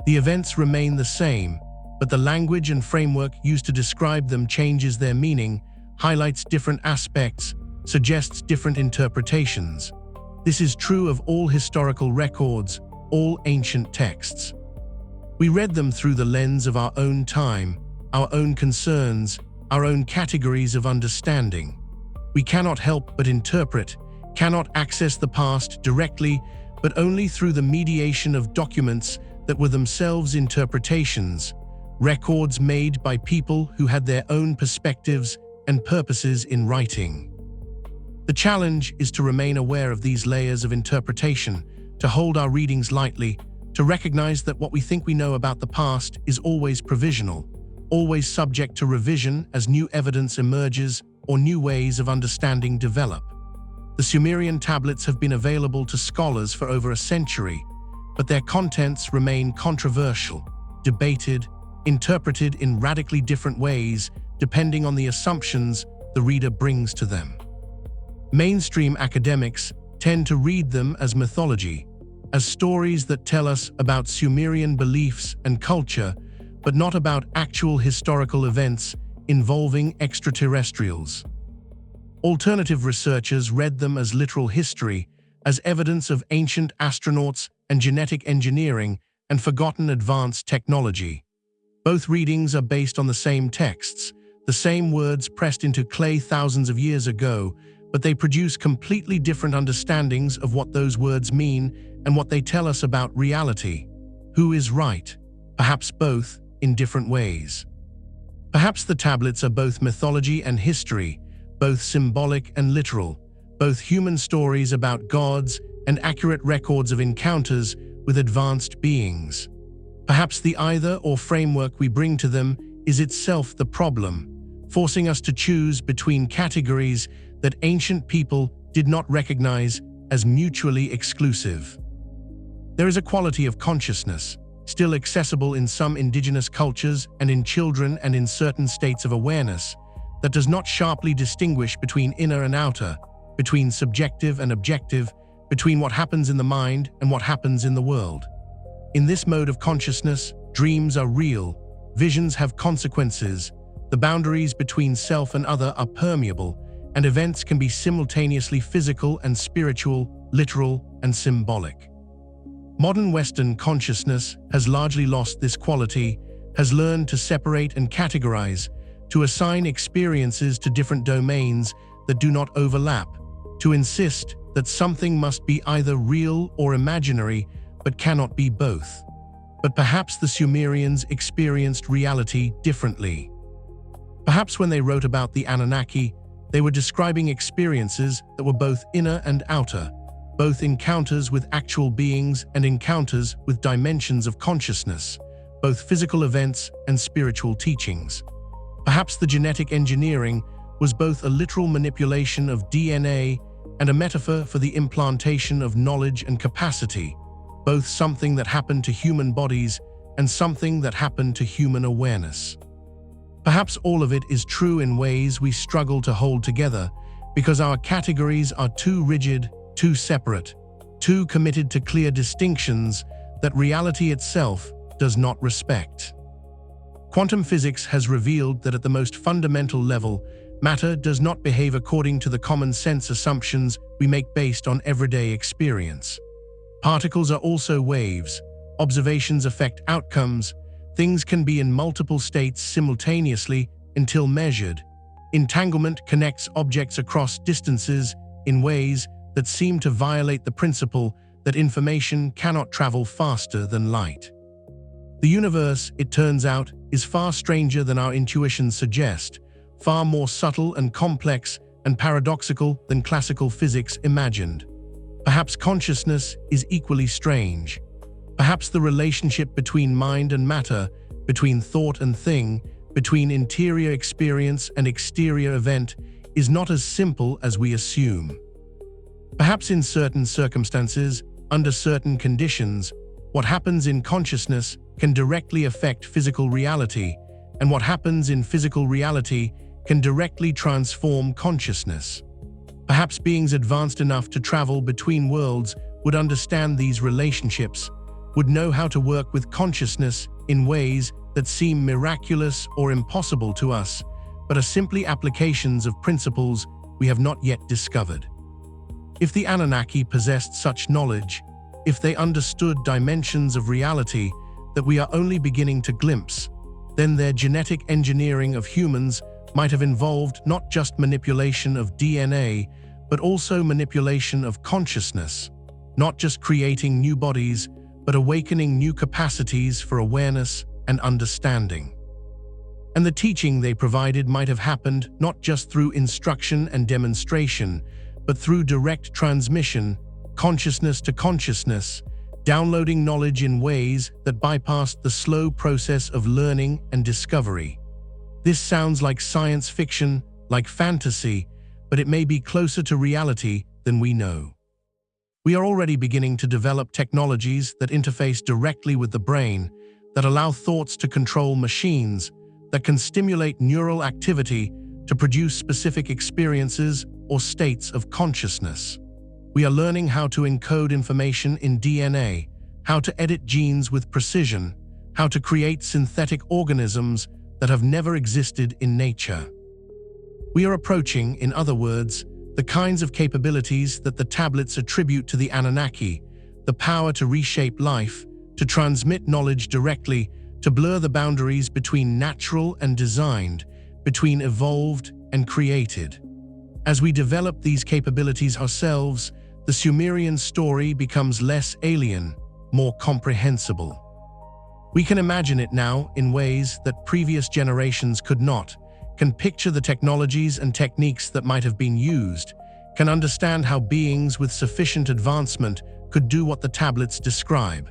Speaker 1: The events remain the same, but the language and framework used to describe them changes their meaning, highlights different aspects, suggests different interpretations. This is true of all historical records, all ancient texts. We read them through the lens of our own time, our own concerns, our own categories of understanding. We cannot help but interpret, cannot access the past directly, but only through the mediation of documents that were themselves interpretations, records made by people who had their own perspectives and purposes in writing. The challenge is to remain aware of these layers of interpretation, to hold our readings lightly, to recognize that what we think we know about the past is always provisional, always subject to revision as new evidence emerges or new ways of understanding develop. The Sumerian tablets have been available to scholars for over a century, but their contents remain controversial, debated, interpreted in radically different ways depending on the assumptions the reader brings to them. Mainstream academics tend to read them as mythology, as stories that tell us about Sumerian beliefs and culture, but not about actual historical events involving extraterrestrials. Alternative researchers read them as literal history, as evidence of ancient astronauts and genetic engineering and forgotten advanced technology. Both readings are based on the same texts, the same words pressed into clay thousands of years ago, but they produce completely different understandings of what those words mean and what they tell us about reality. Who is right? Perhaps both, in different ways. Perhaps the tablets are both mythology and history, both symbolic and literal, both human stories about gods and accurate records of encounters with advanced beings. Perhaps the either-or framework we bring to them is itself the problem, forcing us to choose between categories that ancient people did not recognize as mutually exclusive. There is a quality of consciousness, still accessible in some indigenous cultures and in children and in certain states of awareness, that does not sharply distinguish between inner and outer, between subjective and objective, between what happens in the mind and what happens in the world. In this mode of consciousness, dreams are real, visions have consequences, the boundaries between self and other are permeable, and events can be simultaneously physical and spiritual, literal and symbolic. Modern Western consciousness has largely lost this quality, has learned to separate and categorize, to assign experiences to different domains that do not overlap, to insist that something must be either real or imaginary, but cannot be both. But perhaps the Sumerians experienced reality differently. Perhaps when they wrote about the Anunnaki, they were describing experiences that were both inner and outer, both encounters with actual beings and encounters with dimensions of consciousness, both physical events and spiritual teachings. Perhaps the genetic engineering was both a literal manipulation of DNA and a metaphor for the implantation of knowledge and capacity, both something that happened to human bodies and something that happened to human awareness. Perhaps all of it is true in ways we struggle to hold together because our categories are too rigid, too separate, too committed to clear distinctions that reality itself does not respect. Quantum physics has revealed that at the most fundamental level, matter does not behave according to the common sense assumptions we make based on everyday experience. Particles are also waves. Observations affect outcomes. Things can be in multiple states simultaneously until measured. Entanglement connects objects across distances in ways that seem to violate the principle that information cannot travel faster than light. The universe, it turns out, is far stranger than our intuitions suggest, far more subtle and complex and paradoxical than classical physics imagined. Perhaps consciousness is equally strange. Perhaps the relationship between mind and matter, between thought and thing, between interior experience and exterior event, is not as simple as we assume. Perhaps in certain circumstances, under certain conditions, what happens in consciousness can directly affect physical reality, and what happens in physical reality can directly transform consciousness. Perhaps beings advanced enough to travel between worlds would understand these relationships, would know how to work with consciousness in ways that seem miraculous or impossible to us, but are simply applications of principles we have not yet discovered. If the Anunnaki possessed such knowledge, if they understood dimensions of reality that we are only beginning to glimpse, then their genetic engineering of humans might have involved not just manipulation of DNA, but also manipulation of consciousness, not just creating new bodies, but awakening new capacities for awareness and understanding. And the teaching they provided might have happened not just through instruction and demonstration, but through direct transmission, consciousness to consciousness, downloading knowledge in ways that bypassed the slow process of learning and discovery. This sounds like science fiction, like fantasy, but it may be closer to reality than we know. We are already beginning to develop technologies that interface directly with the brain, that allow thoughts to control machines, that can stimulate neural activity to produce specific experiences or states of consciousness. We are learning how to encode information in DNA, how to edit genes with precision, how to create synthetic organisms that have never existed in nature. We are approaching, in other words, the kinds of capabilities that the tablets attribute to the Anunnaki, the power to reshape life, to transmit knowledge directly, to blur the boundaries between natural and designed, between evolved and created. As we develop these capabilities ourselves, the Sumerian story becomes less alien, more comprehensible. We can imagine it now in ways that previous generations could not, can picture the technologies and techniques that might have been used, can understand how beings with sufficient advancement could do what the tablets describe.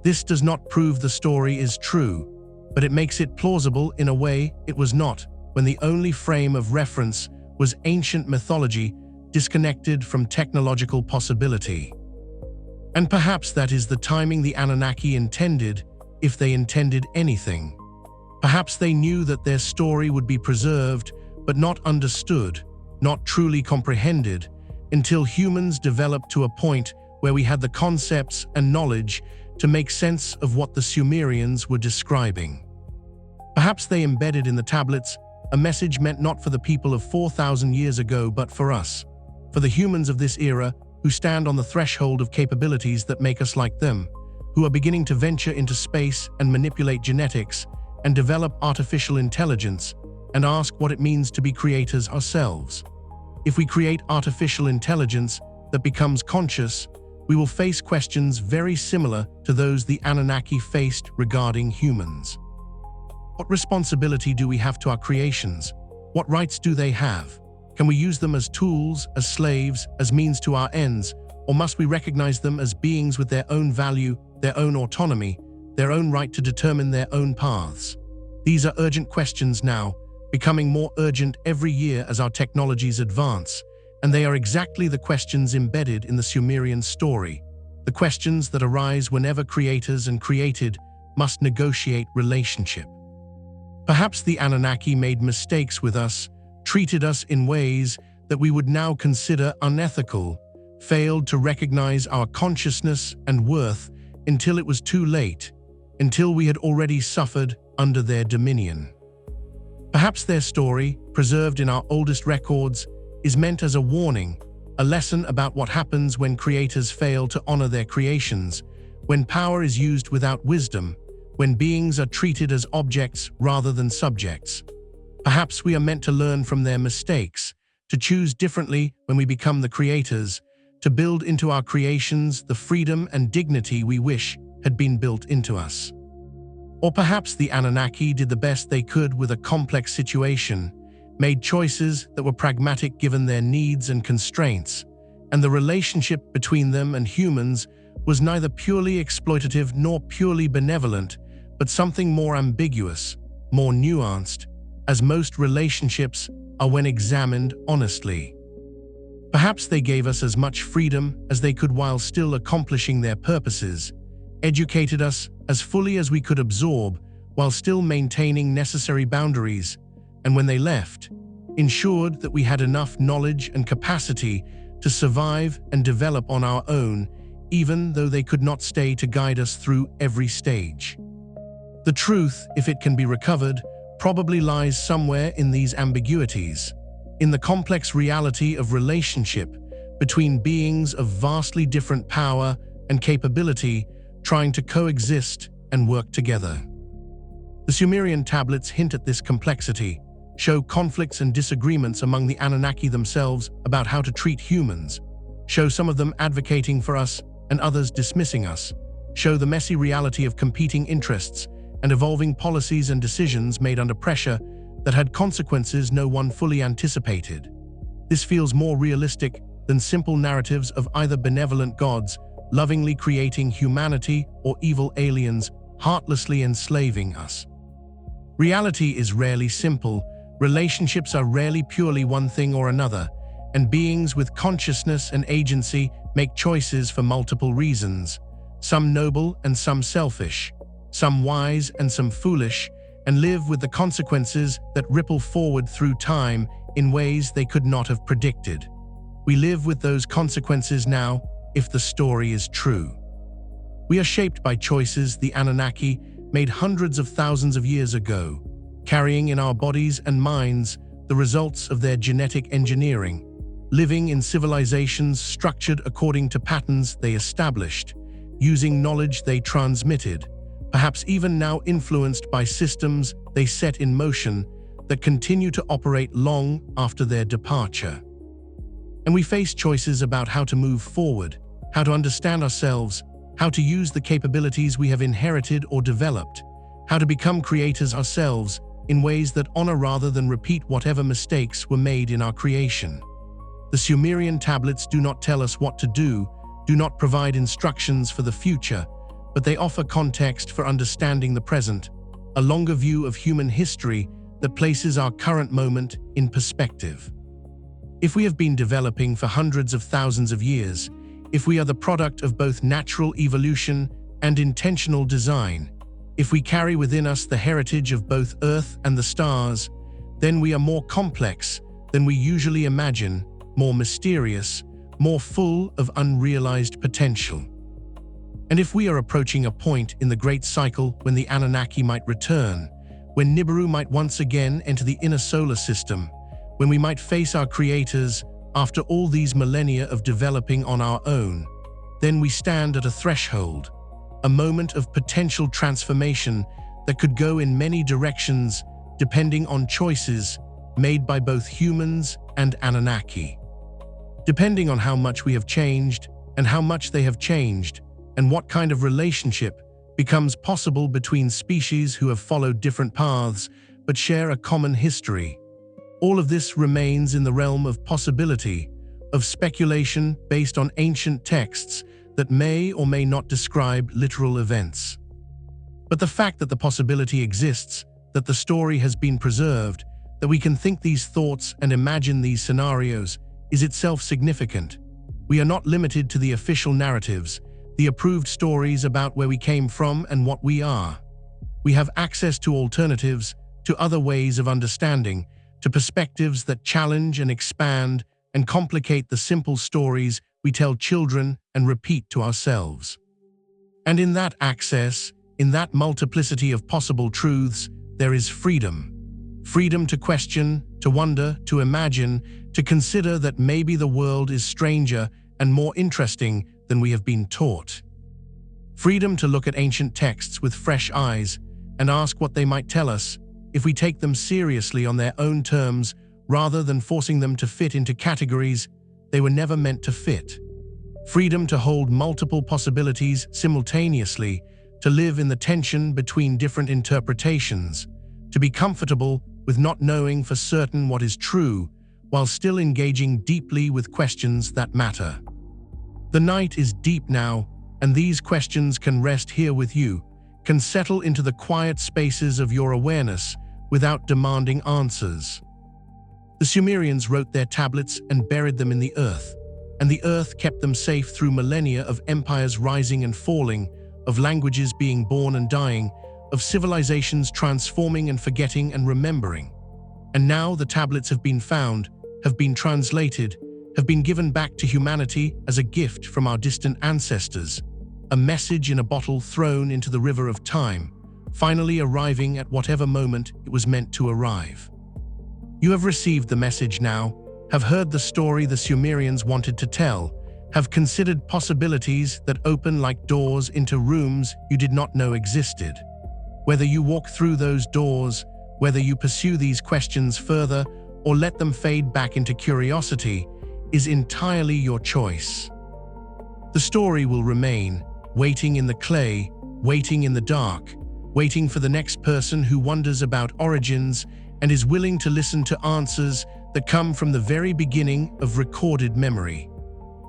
Speaker 1: This does not prove the story is true, but it makes it plausible in a way it was not when the only frame of reference was ancient mythology disconnected from technological possibility. And perhaps that is the timing the Anunnaki intended, if they intended anything. Perhaps they knew that their story would be preserved, but not understood, not truly comprehended, until humans developed to a point where we had the concepts and knowledge to make sense of what the Sumerians were describing. Perhaps they embedded in the tablets a message meant not for the people of 4,000 years ago, but for us, for the humans of this era who stand on the threshold of capabilities that make us like them, who are beginning to venture into space and manipulate genetics and develop artificial intelligence and ask what it means to be creators ourselves. If we create artificial intelligence that becomes conscious, we will face questions very similar to those the Anunnaki faced regarding humans. What responsibility do we have to our creations? What rights do they have? Can we use them as tools, as slaves, as means to our ends, Or must we recognize them as beings with their own value, their own autonomy, their own right to determine their own paths? These are urgent questions now, becoming more urgent every year as our technologies advance, and they are exactly the questions embedded in the Sumerian story, the questions that arise whenever creators and created must negotiate relationship. Perhaps the Anunnaki made mistakes with us, treated us in ways that we would now consider unethical, failed to recognize our consciousness and worth until it was too late, until we had already suffered under their dominion. Perhaps their story, preserved in our oldest records, is meant as a warning, a lesson about what happens when creators fail to honor their creations, when power is used without wisdom, when beings are treated as objects rather than subjects. Perhaps we are meant to learn from their mistakes, to choose differently when we become the creators, to build into our creations the freedom and dignity we wish had been built into us. Or perhaps the Anunnaki did the best they could with a complex situation, made choices that were pragmatic given their needs and constraints, and the relationship between them and humans was neither purely exploitative nor purely benevolent, but something more ambiguous, more nuanced, as most relationships are when examined honestly. Perhaps they gave us as much freedom as they could while still accomplishing their purposes, educated us as fully as we could absorb while still maintaining necessary boundaries, and when they left, ensured that we had enough knowledge and capacity to survive and develop on our own, even though they could not stay to guide us through every stage. The truth, if it can be recovered, probably lies somewhere in these ambiguities, in the complex reality of relationship between beings of vastly different power and capability trying to coexist and work together. The Sumerian tablets hint at this complexity, show conflicts and disagreements among the Anunnaki themselves about how to treat humans, show some of them advocating for us and others dismissing us, show the messy reality of competing interests and evolving policies and decisions made under pressure that had consequences no one fully anticipated. This feels more realistic than simple narratives of either benevolent gods lovingly creating humanity or evil aliens heartlessly enslaving us. Reality is rarely simple, relationships are rarely purely one thing or another, and beings with consciousness and agency make choices for multiple reasons, some noble and some selfish, some wise and some foolish, and live with the consequences that ripple forward through time in ways they could not have predicted. We live with those consequences now, if the story is true. We are shaped by choices the Anunnaki made hundreds of thousands of years ago, carrying in our bodies and minds the results of their genetic engineering, living in civilizations structured according to patterns they established, using knowledge they transmitted, perhaps even now influenced by systems they set in motion that continue to operate long after their departure. And we face choices about how to move forward, how to understand ourselves, how to use the capabilities we have inherited or developed, how to become creators ourselves in ways that honor rather than repeat whatever mistakes were made in our creation. The Sumerian tablets do not tell us what to do not provide instructions for the future, but they offer context for understanding the present, a longer view of human history that places our current moment in perspective. If we have been developing for hundreds of thousands of years, if we are the product of both natural evolution and intentional design, if we carry within us the heritage of both Earth and the stars, then we are more complex than we usually imagine, more mysterious, more full of unrealized potential. And if we are approaching a point in the great cycle when the Anunnaki might return, when Nibiru might once again enter the inner solar system, when we might face our creators after all these millennia of developing on our own, then we stand at a threshold, a moment of potential transformation that could go in many directions depending on choices made by both humans and Anunnaki. Depending on how much we have changed and how much they have changed, and what kind of relationship becomes possible between species who have followed different paths but share a common history. All of this remains in the realm of possibility, of speculation based on ancient texts that may or may not describe literal events. But the fact that the possibility exists, that the story has been preserved, that we can think these thoughts and imagine these scenarios, is itself significant. We are not limited to the official narratives, the approved stories about where we came from and what we are. We have access to alternatives, to other ways of understanding, to perspectives that challenge and expand and complicate the simple stories we tell children and repeat to ourselves. And in that access, in that multiplicity of possible truths, there is freedom. Freedom to question, to wonder, to imagine, to consider that maybe the world is stranger and more interesting than we have been taught. Freedom to look at ancient texts with fresh eyes and ask what they might tell us if we take them seriously on their own terms rather than forcing them to fit into categories they were never meant to fit. Freedom to hold multiple possibilities simultaneously, to live in the tension between different interpretations, to be comfortable with not knowing for certain what is true, while still engaging deeply with questions that matter. The night is deep now, and these questions can rest here with you, can settle into the quiet spaces of your awareness without demanding answers. The Sumerians wrote their tablets and buried them in the earth, and the earth kept them safe through millennia of empires rising and falling, of languages being born and dying, of civilizations transforming and forgetting and remembering. And now the tablets have been found, have been translated, have been given back to humanity as a gift from our distant ancestors, a message in a bottle thrown into the river of time, finally arriving at whatever moment it was meant to arrive. You have received the message now, have heard the story the Sumerians wanted to tell, have considered possibilities that open like doors into rooms you did not know existed. Whether you walk through those doors, whether you pursue these questions further or let them fade back into curiosity, is entirely your choice. The story will remain, waiting in the clay, waiting in the dark, waiting for the next person who wonders about origins and is willing to listen to answers that come from the very beginning of recorded memory.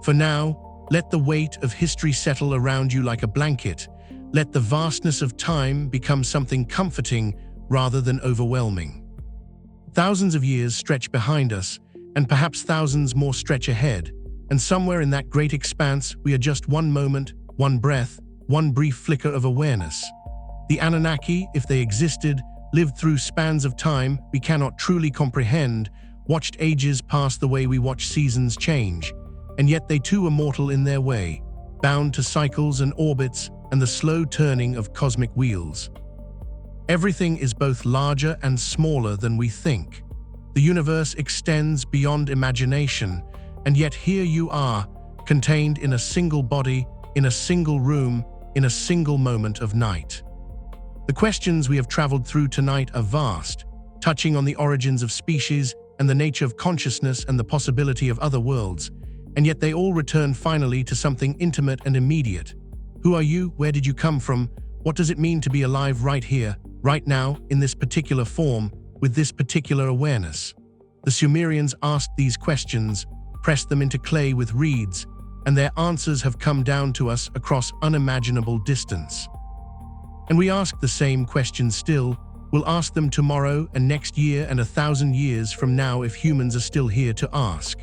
Speaker 1: For now, let the weight of history settle around you like a blanket. Let the vastness of time become something comforting rather than overwhelming. Thousands of years stretch behind us, and perhaps thousands more stretch ahead, and somewhere in that great expanse we are just one moment, one breath, one brief flicker of awareness. The Anunnaki, if they existed, lived through spans of time we cannot truly comprehend, watched ages pass the way we watch seasons change, and yet they too are mortal in their way, bound to cycles and orbits and the slow turning of cosmic wheels. Everything is both larger and smaller than we think. The universe extends beyond imagination, and yet here you are, contained in a single body, in a single room, in a single moment of night. The questions we have traveled through tonight are vast, touching on the origins of species and the nature of consciousness and the possibility of other worlds, and yet they all return finally to something intimate and immediate. Who are you? Where did you come from? What does it mean to be alive right here, right now, in this particular form, with this particular awareness? The Sumerians asked these questions, pressed them into clay with reeds, and their answers have come down to us across unimaginable distance. And we ask the same questions still. We'll ask them tomorrow and next year and 1,000 years from now if humans are still here to ask.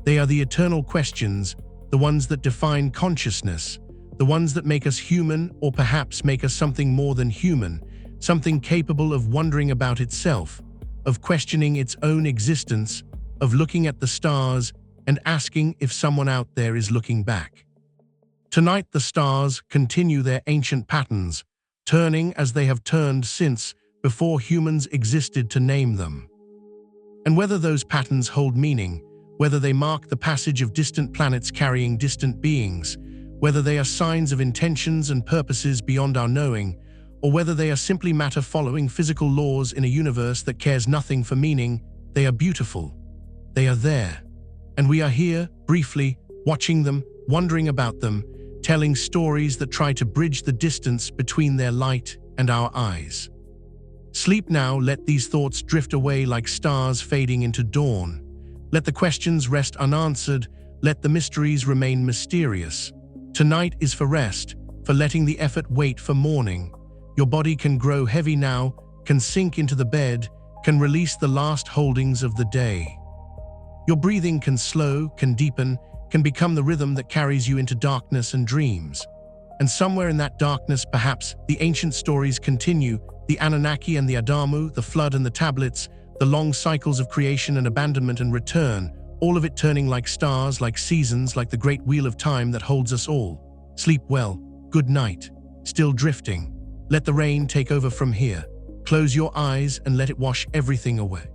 Speaker 1: They are the eternal questions, the ones that define consciousness, the ones that make us human or perhaps make us something more than human, something capable of wondering about itself, of questioning its own existence, of looking at the stars and asking if someone out there is looking back. Tonight the stars continue their ancient patterns, turning as they have turned since, before humans existed to name them. And whether those patterns hold meaning, whether they mark the passage of distant planets carrying distant beings, whether they are signs of intentions and purposes beyond our knowing, or whether they are simply matter following physical laws in a universe that cares nothing for meaning, they are beautiful. They are there. And we are here, briefly, watching them, wondering about them, telling stories that try to bridge the distance between their light and our eyes. Sleep now, let these thoughts drift away like stars fading into dawn. Let the questions rest unanswered, let the mysteries remain mysterious. Tonight is for rest, for letting the effort wait for morning. Your body can grow heavy now, can sink into the bed, can release the last holdings of the day. Your breathing can slow, can deepen, can become the rhythm that carries you into darkness and dreams. And somewhere in that darkness, perhaps, the ancient stories continue, the Anunnaki and the Adamu, the flood and the tablets, the long cycles of creation and abandonment and return, all of it turning like stars, like seasons, like the great wheel of time that holds us all. Sleep well. Good night. Still drifting. Let the rain take over from here. Close your eyes and let it wash everything away.